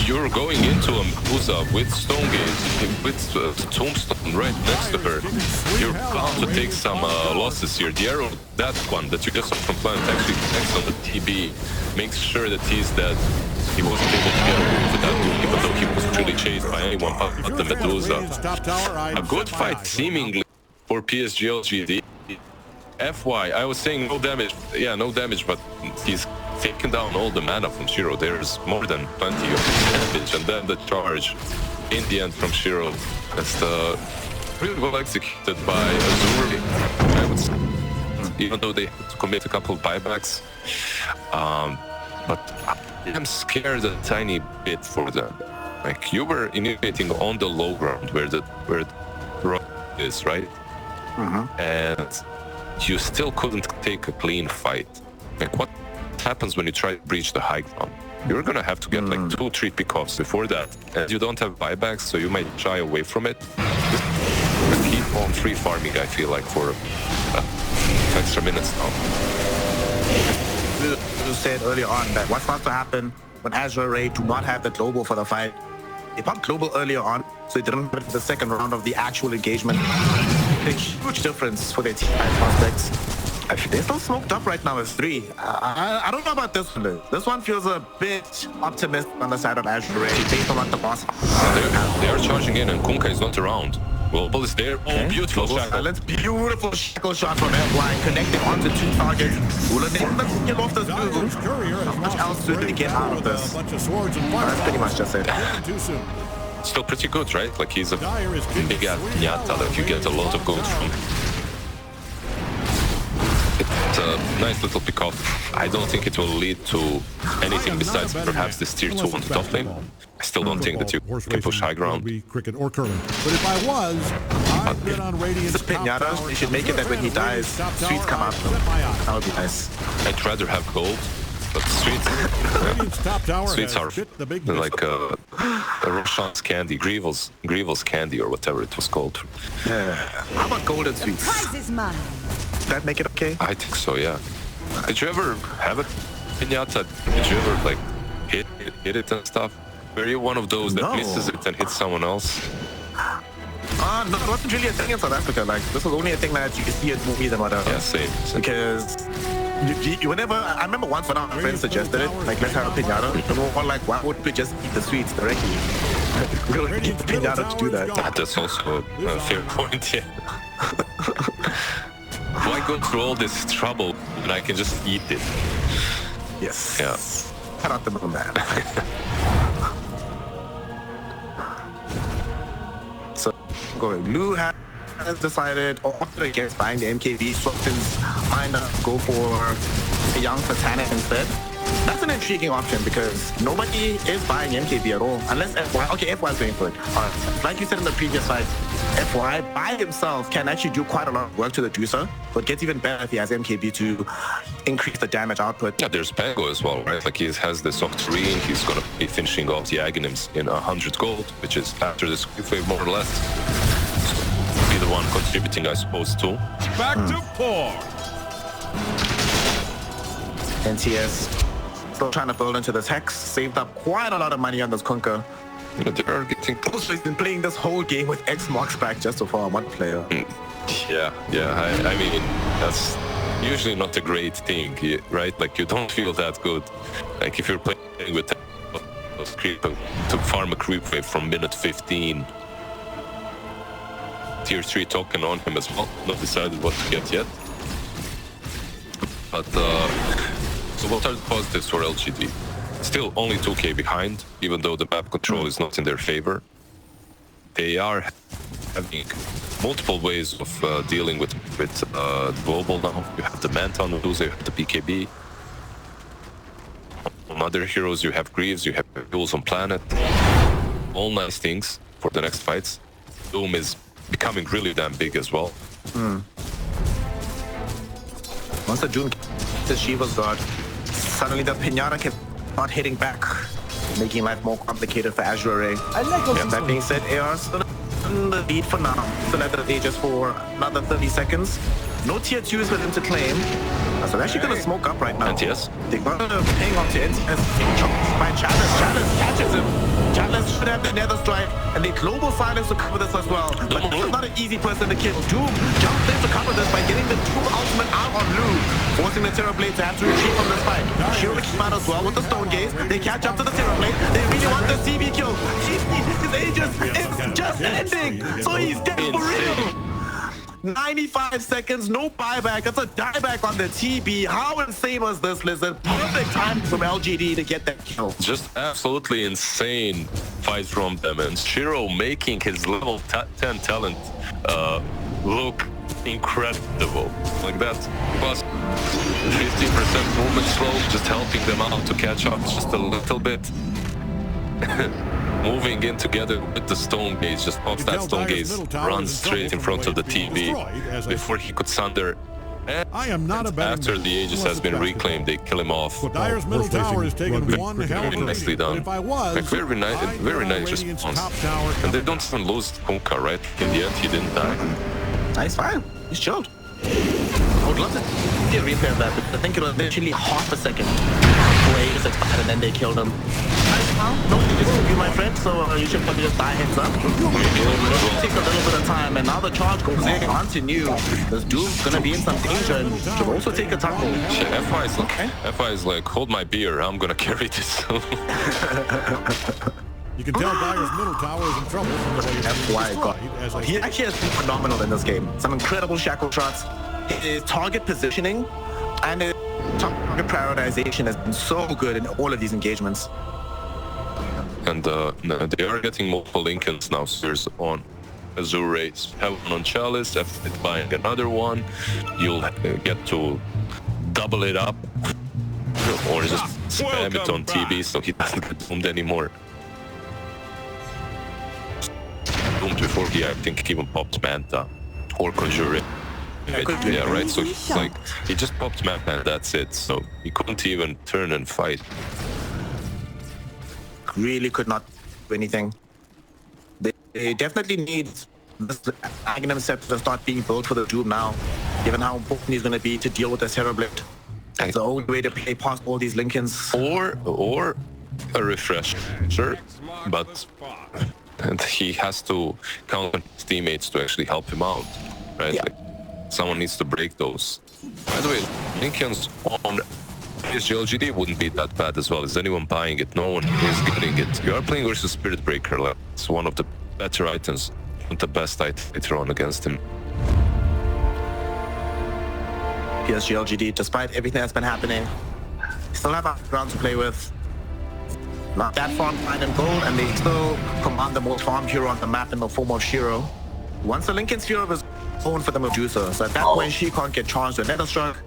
You're going into a Medusa with Stone Gate, with Tombstone right next to her. You're bound to take some losses here. The arrow, that one that you just saw from Planet, actually connects on the TB, makes sure that he's dead. He wasn't able to get away with that move, even though he wasn't really chased by anyone but the Medusa. A good fight, seemingly, for PSG LGD. FY, I was saying no damage. Yeah, no damage, but he's taken down all the mana from Shiro. There's more than plenty of damage, and then the charge in the end from Shiro. That's really well executed by AZURE, I would say. Even though they had to commit a couple of buybacks. But I'm scared a tiny bit for them. Like, you were initiating on the low ground where the rock is, right? And you still couldn't take a clean fight. Like, what happens when you try to breach the high ground? You're gonna have to get like 2-3 pickoffs before that, and you don't have buybacks, so you might shy away from it. Just keep on free farming, I feel like, for extra minutes now. You said earlier on that what starts to happen when AZURE do not have the global for the fight. They pumped global earlier on, so they didn't have the second round of the actual engagement. A huge difference for their team prospects. They're still smoked up right now as 3. I don't know about this one. This one feels a bit optimistic on the side of AZURE based on what the boss. They are charging in, and Kunkka is not around. Global is there. Oh, beautiful shot. Beautiful shackle shot from F-Line, connecting onto 2 targets. Let's get off this move. How much else do they get out of this? That's pretty much just it. Still pretty good, right? Like, he's a big piñata that you get a lot of gold from. It's a nice little pick-off. I don't think it will lead to anything besides perhaps this tier 2 on the top lane. I still don't think that you can push high ground. Cricket or curling. But if I was, I'd bet on Radiant's Piñata, they should make it that when he dies, sweets come out. That would be nice. I'd rather have gold, but sweets are like Roshan's candy, Grievel's candy, or whatever it was called. Yeah. How about gold and sweets? Prize is mine. Does that make it okay? I think so, yeah. Did you ever have a piñata? Did you ever like hit it and stuff? Were you one of those that misses it and hits someone else? No, it wasn't really a thing in South Africa. Like, this was only a thing that you could see in movies and whatever. Yeah, same. Because you whenever, I remember once when our friends suggested it, like, let's have a piñata. And we were like, why wouldn't we just eat the sweets directly? We don't need the piñata to do that. That's also a fair point, yeah. Why go through all this trouble when I can just eat it? Yes. Yeah. Shout out the moon, man. So, Lou has decided, or opted against buying the MKB, Swapton's mind up, go for a young Satanic instead. That's an intriguing option because nobody is buying MKB at all, unless FY. Okay, FY is going for it. Like you said in the previous fight, FY by himself can actually do quite a lot of work to the Dusa, but gets even better if he has MKB to increase the damage output. Yeah, there's Pango as well, right? Like, he has this Octarine, he's gonna be finishing off the Aghanims in 100 gold, which is after this wave more or less. So, be the one contributing, I suppose, too. Back to 4. NTS still trying to build into this Hex, saved up quite a lot of money on this Kunkka. You know, they are getting close. He's been playing this whole game with X marks back just so far on one player. Yeah. I mean, that's usually not a great thing, right? Like, you don't feel that good. Like, if you're playing with creep to farm a creep wave from minute 15. Tier 3 token on him as well. Not decided what to get yet. But, so what are the positives for LGD? Still only 2k behind, even though the map control is not in their favor. They are having multiple ways of dealing with global now. You have the Manta on Medusa, you have the BKB. On other heroes, you have Greaves, you have Jules on Planet. All nice things for the next fights. Doom is becoming really damn big as well. Once the June, the Shiva's got Suddenly the Pinata can start hitting back, making life more complicated for AZURE. That being said, AR still in the lead for now. Still at the ages for another 30 seconds. No tier 2s for them to claim. So they're actually going to smoke up right now. NTS? They're going to hang on to NTS. By Chalice. Chalice catches him. Chalice should have the nether strike. And the global silence to cover this as well. But this is not an easy person to kill. Doom jumps in to cover this by getting the Doom ultimate out on Lou, forcing the Terrorblade to have to retreat from this fight. Shiro came out as well with the Stone Gaze. They catch up to the Terrorblade. They really want the CB kill. His Aegis is just ending. So he's dead for real. 95 seconds, no buyback. That's a dieback on the TB. How insane was this, Lizard? Perfect time from LGD to get that kill. Just absolutely insane fight from them, and Shiro making his level 10 talent look incredible. Like that, plus 50% movement slow, just helping them out to catch up just a little bit. Moving in together with the Stone Gaze, just pops that Stone Gaze, runs straight in front of the TV before he could sunder. And after the Aegis has been reclaimed, they kill him off. Dyer's middle tower is taking one hell of a nicely done. Like very nice response. And they don't even lose Kunkka, right? In the end, he didn't die. Nice, fine. He's chilled. I would love to see a replay of that, but I think it was literally half a second before Aegis expired and then they killed him. No, you just you, my friend, so you should probably just die heads up. It takes a little bit of time, and now the charge goes in onto New. This Doom's gonna be in some danger and should also take a tackle. Shit, FI is like, hold my beer, I'm gonna carry this. You can tell Dyer's middle tower is in trouble from the way he actually has been phenomenal in this game. Some incredible shackle shots. His target positioning and his target prioritization has been so good in all of these engagements. And they are getting multiple Lincolns now. So there's on AZURE, have one on Chalice, after buying another one, you'll get to double it up, or just spam it on TB so he doesn't get doomed anymore. Doomed before he, I think, even popped Manta or Conjure. Yeah, right. So he's like, he just popped Manta and that's it. So he couldn't even turn and fight. Really could not do anything. They definitely need this Magnum Scepter to start being built for the Doom now, given how important he's going to be to deal with the Terrorblade. It's the only way to play past all these Lincolns. Or a refresh, sure, but and he has to count on his teammates to actually help him out, right? Yeah. Like, someone needs to break those. By the way, Lincolns on PSG LGD wouldn't be that bad as well. Is anyone buying it? No one is getting it. You are playing versus Spirit Breaker. Like, it's one of the better items, and the best item later on against him. PSG LGD, despite everything that's been happening, still have a ground to play with. Not that far behind in gold, and they still command the most farmed hero on the map in the form of Shiro. Once the Lincoln's hero is own for the Medusa, so at that point she can't get charged with Nether Struck,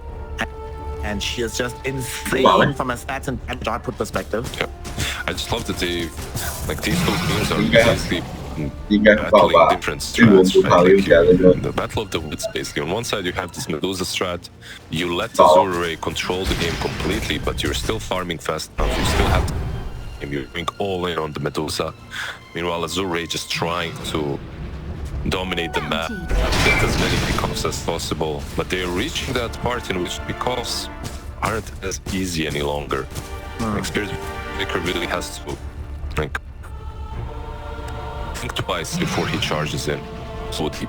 and she is just insane from a stats and damage output perspective. Yeah, I just love that they, like, these two teams are basically battling different strats, right? Like, the battle of the wits, basically. On one side you have this Medusa strat, you let AZURE control the game completely, but you're still farming fast enough, you still have to, you're going all in on the Medusa. Meanwhile, AZURE just trying to dominate the map, get as many pickups as possible, but they're reaching that part in which pickups aren't as easy any longer. Spirit Breaker really has to, like, think twice before he charges in so deep.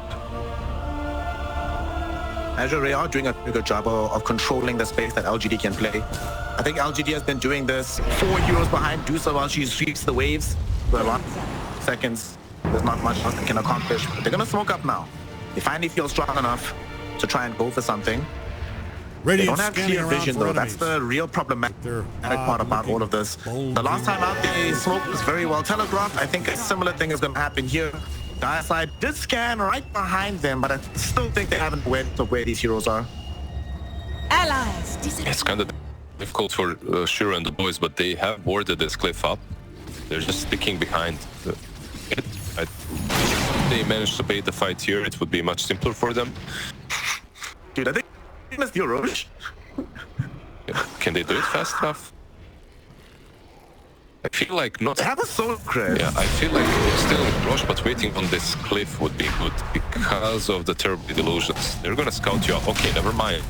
AZURE are doing a good job of controlling the space that LGD can play. I think LGD has been doing this 4 heroes behind Dusa while she sweeps the waves for a lot of seconds. There's not much else they can accomplish, but they're gonna smoke up now. They finally feel strong enough to try and go for something. They don't have clear vision though. That's the real problematic part about all of this. The last time out, the smoke was very well telegraphed. I think a similar thing is gonna happen here. Dire side did scan right behind them, but I still think they haven't read where these heroes are. Allies. It's kind of difficult for Shiro and the boys, but they have boarded this cliff up. They're just sticking behind it. If they managed to bait the fight here, it would be much simpler for them. Dude, I think that's your Roche. Can they do it fast enough? I feel like not. They have a soul crash. Yeah, I feel like still rush, but waiting on this cliff would be good because of the turbo delusions. They're gonna scout you out. Okay, never mind.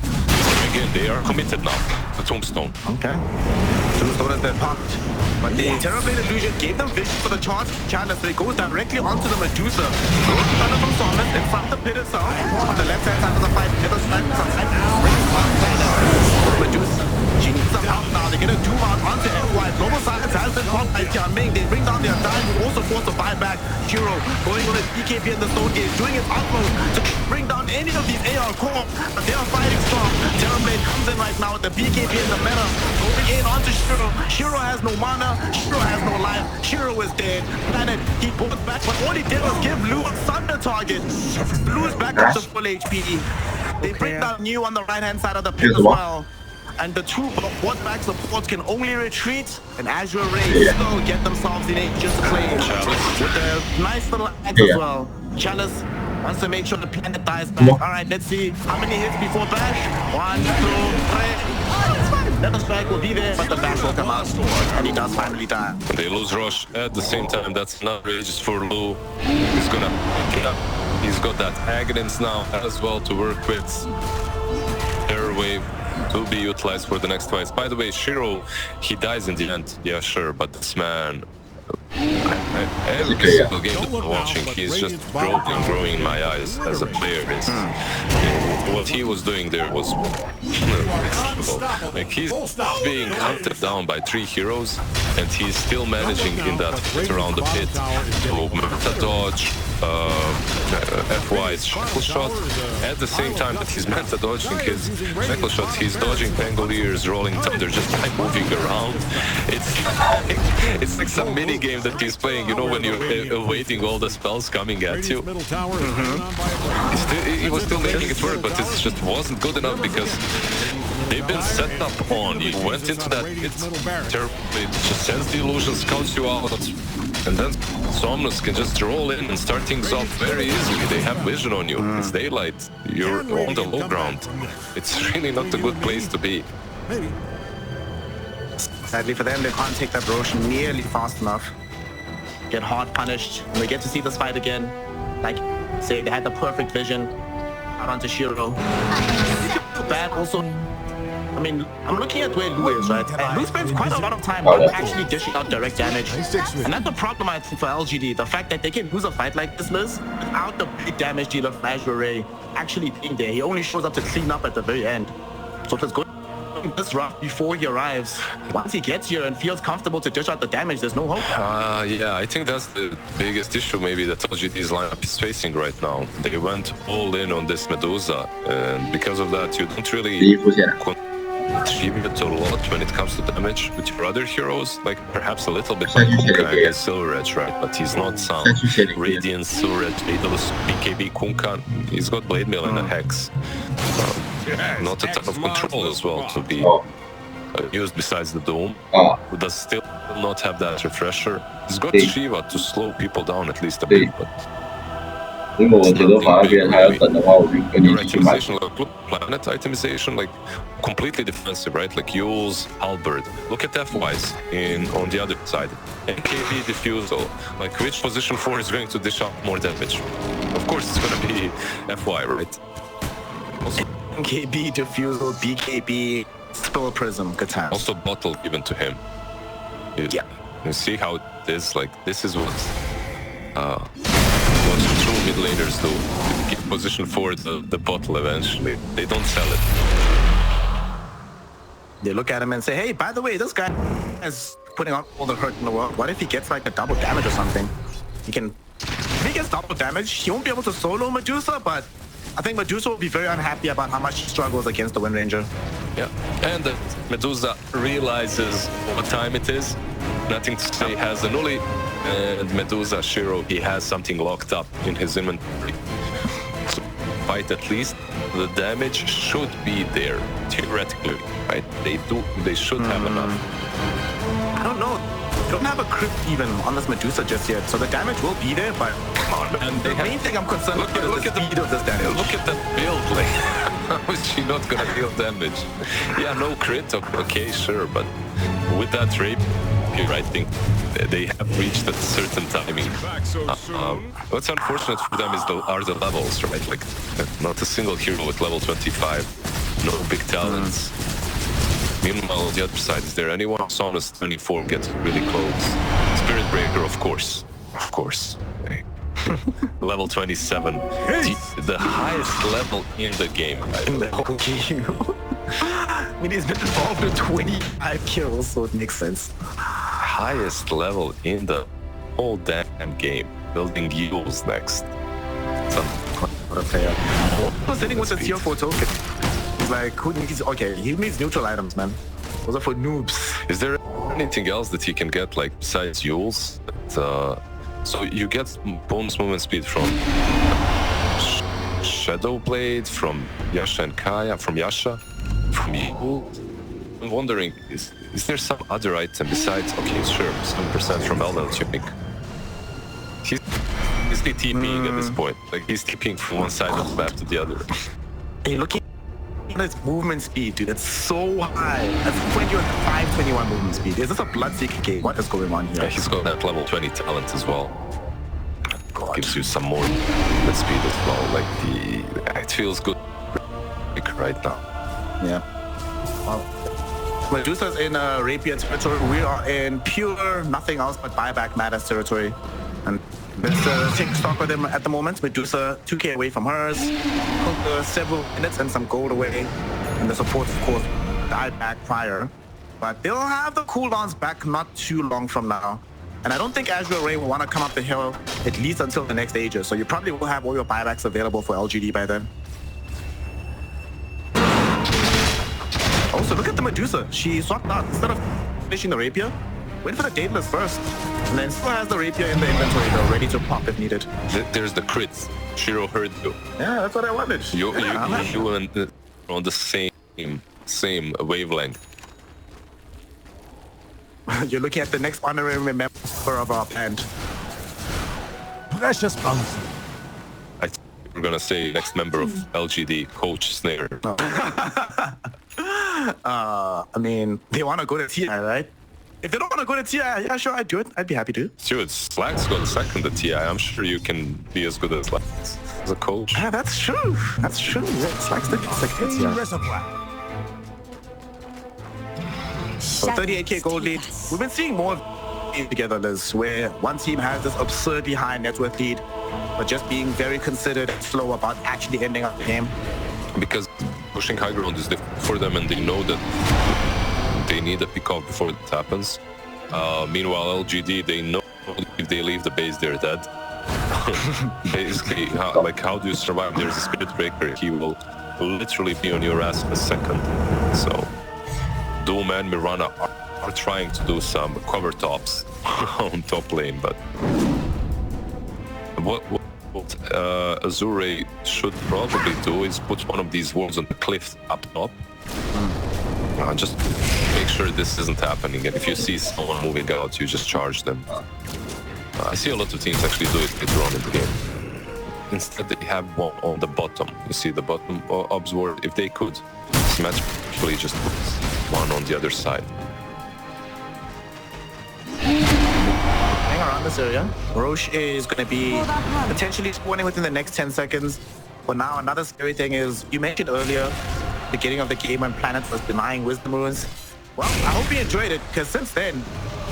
Again, they are committed now. The tombstone. Okay. Tombstone has been popped. But the Terrorblade illusion gave them vision for the charge challenge, so it goes directly onto the Medusa. Goes in front of them, Solomon, in front of the pit itself. On the left hand side of the fight, Medusa brings on Medusa. She needs some help now. They're gonna doom out onto FY. Global Silence has been caught by Jianming. They bring down their dive, who also forced to buy back. Shiro going on his BKB in the Stone Gate, doing his utmost to bring down any of these AR core, but they are fighting strong. Terrorblade comes in right now with the BKB in the meta, going in onto Shiro. Shiro has no mana, Shiro has no life, Shiro is dead. Planet, he pulled back, but all he did was give Lu a thunder target. Lu's back up to full HP. They bring down New on the right hand side of the pit as well. And the two board-back supports can only retreat, and Azure Ray still get themselves in a just play with a nice little axe as well. Chalice wants to make sure the planet dies back. All right, let's see how many hits before bash. 1, 2, 3. Let strike will be there, but the bash will come out, and he does finally die. They lose rush at the same time. That's not outrageous for Lu. He's got that Aghanim's now as well to work with. Terror Wave to be utilized for the next fights. By the way, Shiro, he dies in the end. Yeah, sure, but this man, every single game that I'm watching, he's just growing in my eyes as a player. What he was doing there was like he's being hunted down by 3 heroes, and he's still managing in that fight around the pit to meta dodge FY's shackle shot. At the same time that he's meta dodging his shackle shot, he's dodging Pangoliers, Rolling Thunder, just by moving around. It's like some mini game that he's playing, you know, when you're awaiting all the spells coming at you. He was still making it work, but it just wasn't good enough because they've been set up on. You went into that pit, it just sends the illusion, scouts you out, and then Somnus can just roll in and start things off very easily. They have vision on you. It's daylight. You're on the low ground. It's really not a good place to be. Sadly for them, they can't take that Roshan nearly fast enough. Get hard punished. And we get to see this fight again. Like, say, they had the perfect vision out onto Shiro. Bad also. I mean, I'm looking at where Lu is, right? And Lu spends quite a lot of time actually dishing out direct damage. And that's the problem, I think, for LGD. The fact that they can lose a fight like this, Liz, without the big damage dealer of Azure Ray actually being there. He only shows up to clean up at the very end. So if it's going this rough before he arrives, once he gets here and feels comfortable to dish out the damage, there's no hope. Yeah, I think that's the biggest issue maybe that LGD's lineup is facing right now. They went all in on this Medusa, and because of that, you don't really contribute a lot when it comes to damage with your other heroes, like perhaps a little bit like Kunkka against Silver Edge, right? But he's not some Radiant, Silver Edge, Daedalus, BKB Kunkka. He's got Blade Mail and a Hex. Not a ton of control as well to be used besides the Dome, who does still not have that refresher. He's got Shiva to slow people down at least a bit, but itemization, like planet itemization, like completely defensive, right? Like Yule's Halberd. Look at FY's on the other side. NKB Diffusal. Like which position 4 is going to dish out more damage? Of course it's gonna be FY, right? Also, NKB Diffusal, BKB, Spell Prism, good times. Also bottle given to him. Yeah. You see how it is, like this is what true mid laners do. They keep position for the bottle eventually. They don't sell it. They look at him and say, hey, by the way, this guy is putting out all the hurt in the world. What if he gets like a double damage or something? If he gets double damage, he won't be able to solo Medusa, but I think Medusa will be very unhappy about how much he struggles against the Wind Ranger. Yeah, and Medusa realizes what time it is. Nothing to say, has an Uli, and Medusa, Shiro, he has something locked up in his inventory. So fight at least, the damage should be there, theoretically, right? They should have enough. I don't know. They don't have a crit even on this Medusa just yet, so the damage will be there, but come on, man. The main thing I'm concerned with is the speed of this damage. Look at that build, like... How is she not gonna deal damage? Yeah, no crit, okay, sure, but with that rape, I think they have reached a certain timing. What's unfortunate for them are the levels, right? Like, not a single hero with level 25, no big talents. Meanwhile, on the other side, is there anyone? Sonus 24 gets really close. Spirit Breaker, of course. Of course. Level 27. The highest level in the game. In the whole game. I mean, he's been involved with 25 kills, so it makes sense. Highest level in the whole damn game. Building Yules next. What a player. Who's sitting with the tier 4 token? He's like, who needs... Okay, he needs neutral items, man. Those are for noobs. Is there anything else that he can get, like, besides Yules? So you get bonus movement speed from Shadow Blade, from Yasha and Kaya, from Yasha, from Yule. I'm wondering, is there some other item besides... Okay, sure, 7% from Elden Tuning. He's TPing at this point. Like, he's TPing from one side of the map to the other. Hey, looking at his movement speed, dude, that's so high. That's 521 movement speed. Is this a Bloodseeker game? What is going on here? Yeah, he's got that level 20 talent as well. God. Gives you some more movement speed as well. Like, it feels good right now. Yeah. Well, Medusa's in Rapier territory. We are in pure nothing else but buyback matters territory. And let's take stock with him at the moment. Medusa 2k away from hers. Several minutes and some gold away. And the support, of course, died back prior. But they'll have the cooldowns back not too long from now. And I don't think AZURE will want to come up the hill at least until the next ages. So you probably will have all your buybacks available for LGD by then. Also, look at the Medusa. She swapped out. Instead of finishing the Rapier, went for the Daedalus first. And then still has the Rapier in the inventory though, ready to pop if needed. There's the crits. Shiro heard you. Yeah, that's what I wanted. You and on the same wavelength. You're looking at the next honorary member of our band. Precious bounty. I think we're gonna say next member of LGD, Coach Snare. Oh. I mean, they want to go to TI, right? If they don't want to go to TI, yeah, sure, I'd do it. I'd be happy to. Dude, Slack's got second at TI. I'm sure you can be as good as Slack as a coach. Yeah, that's true. That's true. Yeah, Slack's the second at TI. So 38k gold lead. We've been seeing more together, Liz, where one team has this absurdly high net worth lead, but just being very considered and slow about actually ending up the game. Because pushing high ground is difficult for them, and they know that they need a pick-off before it happens. Meanwhile, LGD, they know if they leave the base, they're dead. Basically, how do you survive? There's a Spirit Breaker. He will literally be on your ass in a second. So, Doom and Mirana are trying to do some cover tops on top lane, but what AZURE should probably do is put one of these walls on the cliff up top. Just make sure this isn't happening, and if you see someone moving out, you just charge them. I see a lot of teams actually do it later on in the game. Instead, they have one on the bottom. You see the bottom observer. If they could, Smash actually just puts one on the other side. Hang around this area. Roche is going to be potentially spawning within the next 10 seconds. For now, another scary thing is, you mentioned earlier, beginning of the game when Planet was denying Wisdom Runes. Well, I hope you enjoyed it, because since then,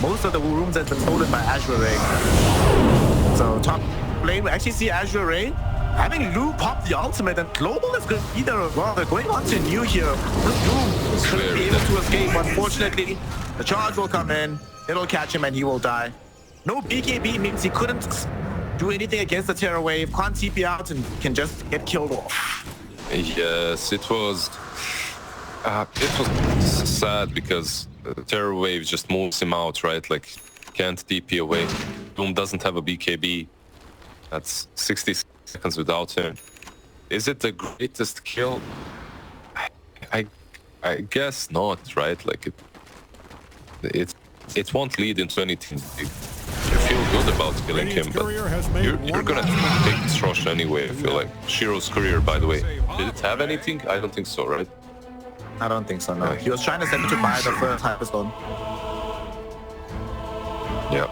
most of the rooms have been stolen by AZURE. So top lane, we actually see AZURE having Lu pop the ultimate, and Global is going to be there as well. They're going on to New here. This Doom is going to be able to escape. Unfortunately, the charge will come in, it'll catch him, and he will die. No BKB means he couldn't do anything against the Terror Wave, can't TP out, and can just get killed off. Yes, it was sad because the Terror Wave just moves him out, right? Like, can't TP away. Doom doesn't have a BKB. That's 60 seconds without him. Is it the greatest kill? I guess not, right? Like, it won't lead into anything big. You feel good about killing him, but you're gonna take this rush anyway, I feel like. Shiro's career, by the way, Did it have anything? I don't think so, right? I don't think so, no. He was trying to send it to buy the first hyperstone. Yeah.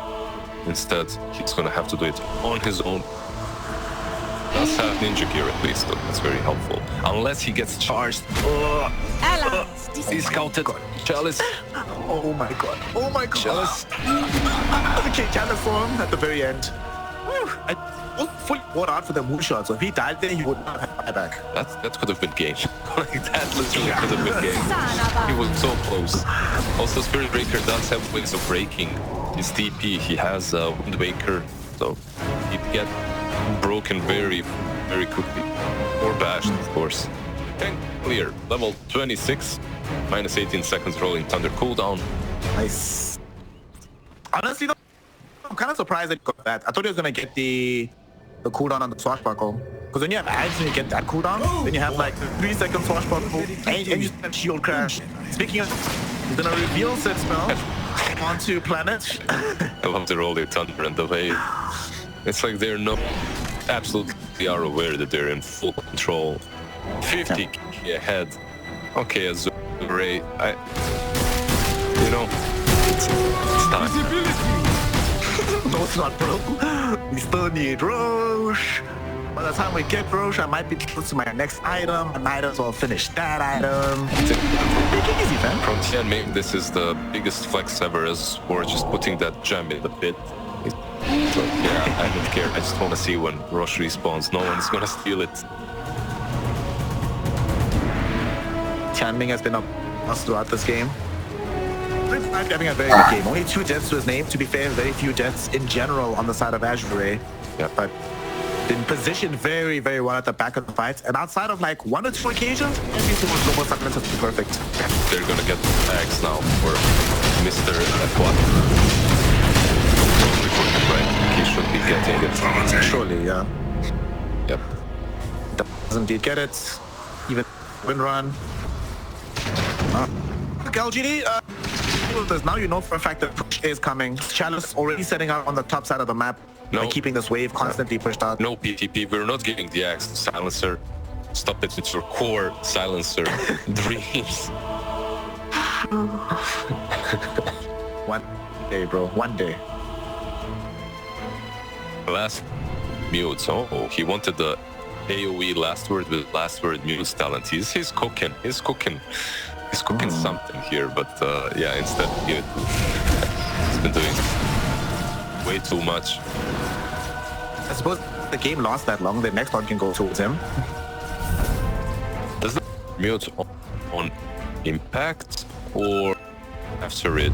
Instead, he's gonna have to do it on his own. Does have ninja gear at least, though. That's very helpful. Unless he gets charged. Allies He's destroyed. scouted. Chalice. Oh my god. Oh my god. Chalice. Okay, Chalice form at the very end. Whew. I was fully bought out for the moonshot, so if he died there, he would not have buyback. That could have been game. Like, that literally could have been game. Son of He a... was so close. Also, Spirit Breaker does have ways of breaking his TP. He has Wind Waker, so he'd get broken very, very quickly. Or bashed, of course. Tank clear, level 26, minus 18 seconds rolling thunder cooldown. Nice. Honestly, though, I'm kind of surprised that he got that. I thought he was gonna get the cooldown on the swashbuckle. Because when you have ads and you get that cooldown, then you have like 3-second swashbuckle and you have shield crash. Speaking of, he's gonna reveal set spell onto planet. I love the rolling thunder and the way it's like they're not absolutely are aware that they're in full control. 50 ahead. Okay, AZURE, you know, it's time. No, it's not, bro. We still need Roche. By the time we get Roche, I might be close to my next item. I might as well finish that item. Take it easy, man. From TN, maybe this is the biggest flex ever as for just putting that gem in the pit. So, yeah, I don't care. I just want to see when Roche respawns. No one's gonna steal it. Tianming has been up us throughout this game. Having a very good game. Only 2 deaths to his name. To be fair, very few deaths in general on the side of AZURE. Yeah. But been positioned very, very well at the back of the fight. And outside of like 1 or 2 occasions, every single global segment has been perfect. They're gonna get bags now for Mr. F1. Right, he should be getting it. Surely, yeah. Yep. Does indeed get it. Even win run. LGD, now you know for a fact that push is coming. Chalice already setting out on the top side of the map. No. By keeping this wave constantly pushed out. No PTP, we're not giving the axe to Silencer. Stop it, it's your core Silencer dreams. One day, bro. One day. Last mute. Oh, he wanted the AoE last word with last word mute talent. He's cooking. He's cooking something here, but yeah, instead he's been doing way too much. I suppose the game lost that long. The next one can go towards him. Does the mute on impact or after it?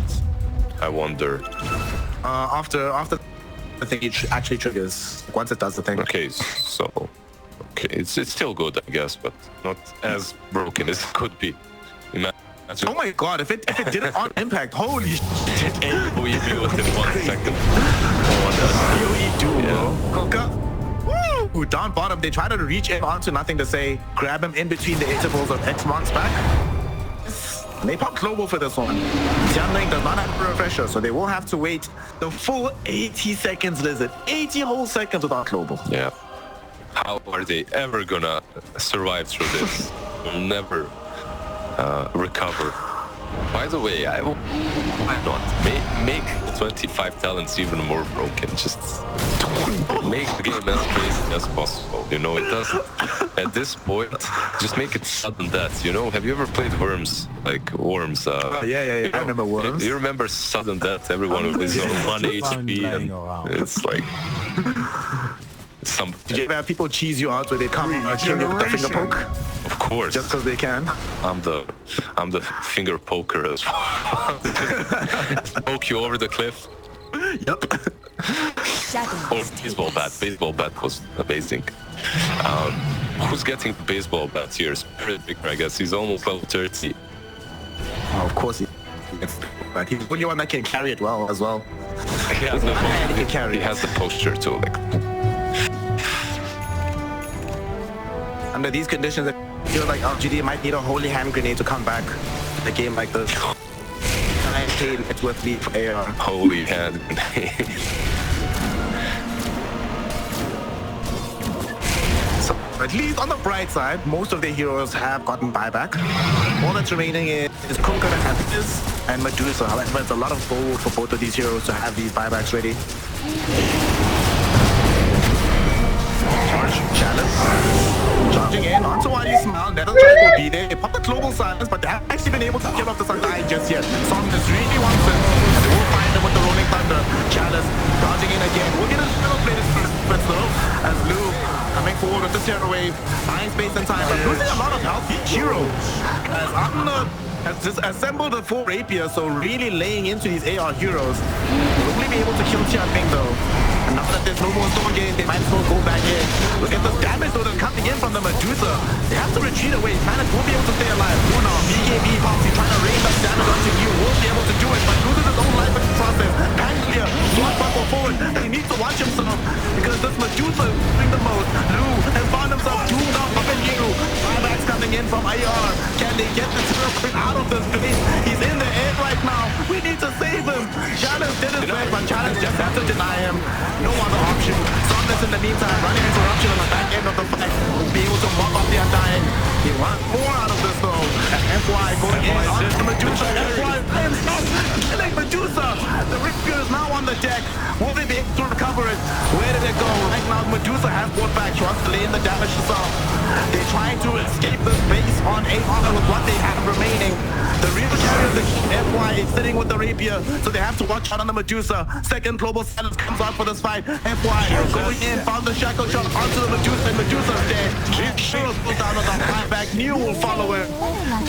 I wonder. After the thing it actually triggers. Once it does the thing. Okay, so it's still good, I guess, but not as broken as it could be. Imagine. Oh my god, if it didn't on impact, holy shit. We do it in 1 second. Woo! Down bottom, they try to reach in onto nothing to say, grab him in between the intervals of X marks back. They pop global for this one. Tianling does not have a refresher, so they will have to wait the full 80 seconds, Lizard. 80 whole seconds without global. Yeah. How are they ever gonna survive through this? They'll never recover. By the way, why not make 25 talents even more broken? Just make the game as crazy as possible. You know, it doesn't. At this point, just make it sudden death. You know, have you ever played Worms? Like Worms? Yeah. I remember Worms. You remember sudden death? Everyone is on 1 HP, and it's like some. Did you ever have people cheese you out where they come kill you with the finger poke? Of course. Just because they can. I'm the finger poker as well. Poke you over the cliff. Yep. Oh, baseball bat. Baseball bat was amazing. Who's getting the baseball bat here? Spirit Breaker, I guess. He's almost level 30. Oh, of course but he's the only one that can carry it well as well. He has the, He can carry he has the posture too. Like, under these conditions, I feel like LGD might need a holy hand grenade to come back in a game like this. It's worth lead for AR. holy hand grenade. at least on the bright side, most of the heroes have gotten buyback. All that's remaining is Kunkka that has this and Medusa. However, it's a lot of gold for both of these heroes to have these buybacks ready. Chalice. Charging in onto Wadi Smile. Nether Strike will be there. They pop the global silence, but they haven't actually been able to kill off the Sundial just yet. Somnus really wants it, and they will find them with the Rolling Thunder. Chalice charging in again. We'll get a little bit of though, as Lou coming forward with the Terror Wave, buying space and time, but losing a lot of health. Shiro, as Amna has just assembled the full rapier, so really laying into these AR heroes. Will only be able to kill Tianming though. And now that there's no more Storm Game, they might as well go back in. Look at the damage though that's coming in from the Medusa. They have to retreat away. Planet won't be able to stay alive. Luna, BKB pops, he's trying to rain that damage onto you. Won't be able to do it, but loses his own life in the process. Panglia, sword buckle forward. He needs to watch himself because this Medusa is doing the most. Lou has found himself doomed up in you. Buybacks coming in from AR. Can they get the Terror out of this place? He's in the air right now. We need to save him. Challenge did his best, but Challenge just had to deny him. No other option. Somnus in the meantime running interruption on the back end of the fight. Will be able to mop up the Undying. He wants more out of this though. And FY going in on the Medusa. FY by himself killing Medusa. The Rapier is now on the deck. Will they be able to recover it? Where did it go? Right now Medusa has brought back. She wants to lay in the damage herself. They're trying to escape this base on AR with what they have remaining. The real carrier of the FY is sitting with the Rapier, so they have to watch out on the Medusa. Second global silence comes out for this fight. FY going in, found the shackle shot onto the Medusa, and Medusa's dead. Shiro goes down on the buyback. New will follow her.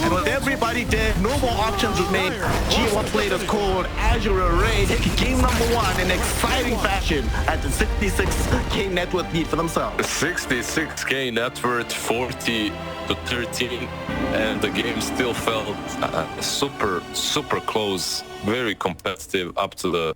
And with everybody dead, no more options remain. G1 played is called AZURE raid. Game number 1 in exciting fashion at the 66k net worth lead for themselves. 66k net worth, 40 to 13, and the game still felt super close, very competitive up to the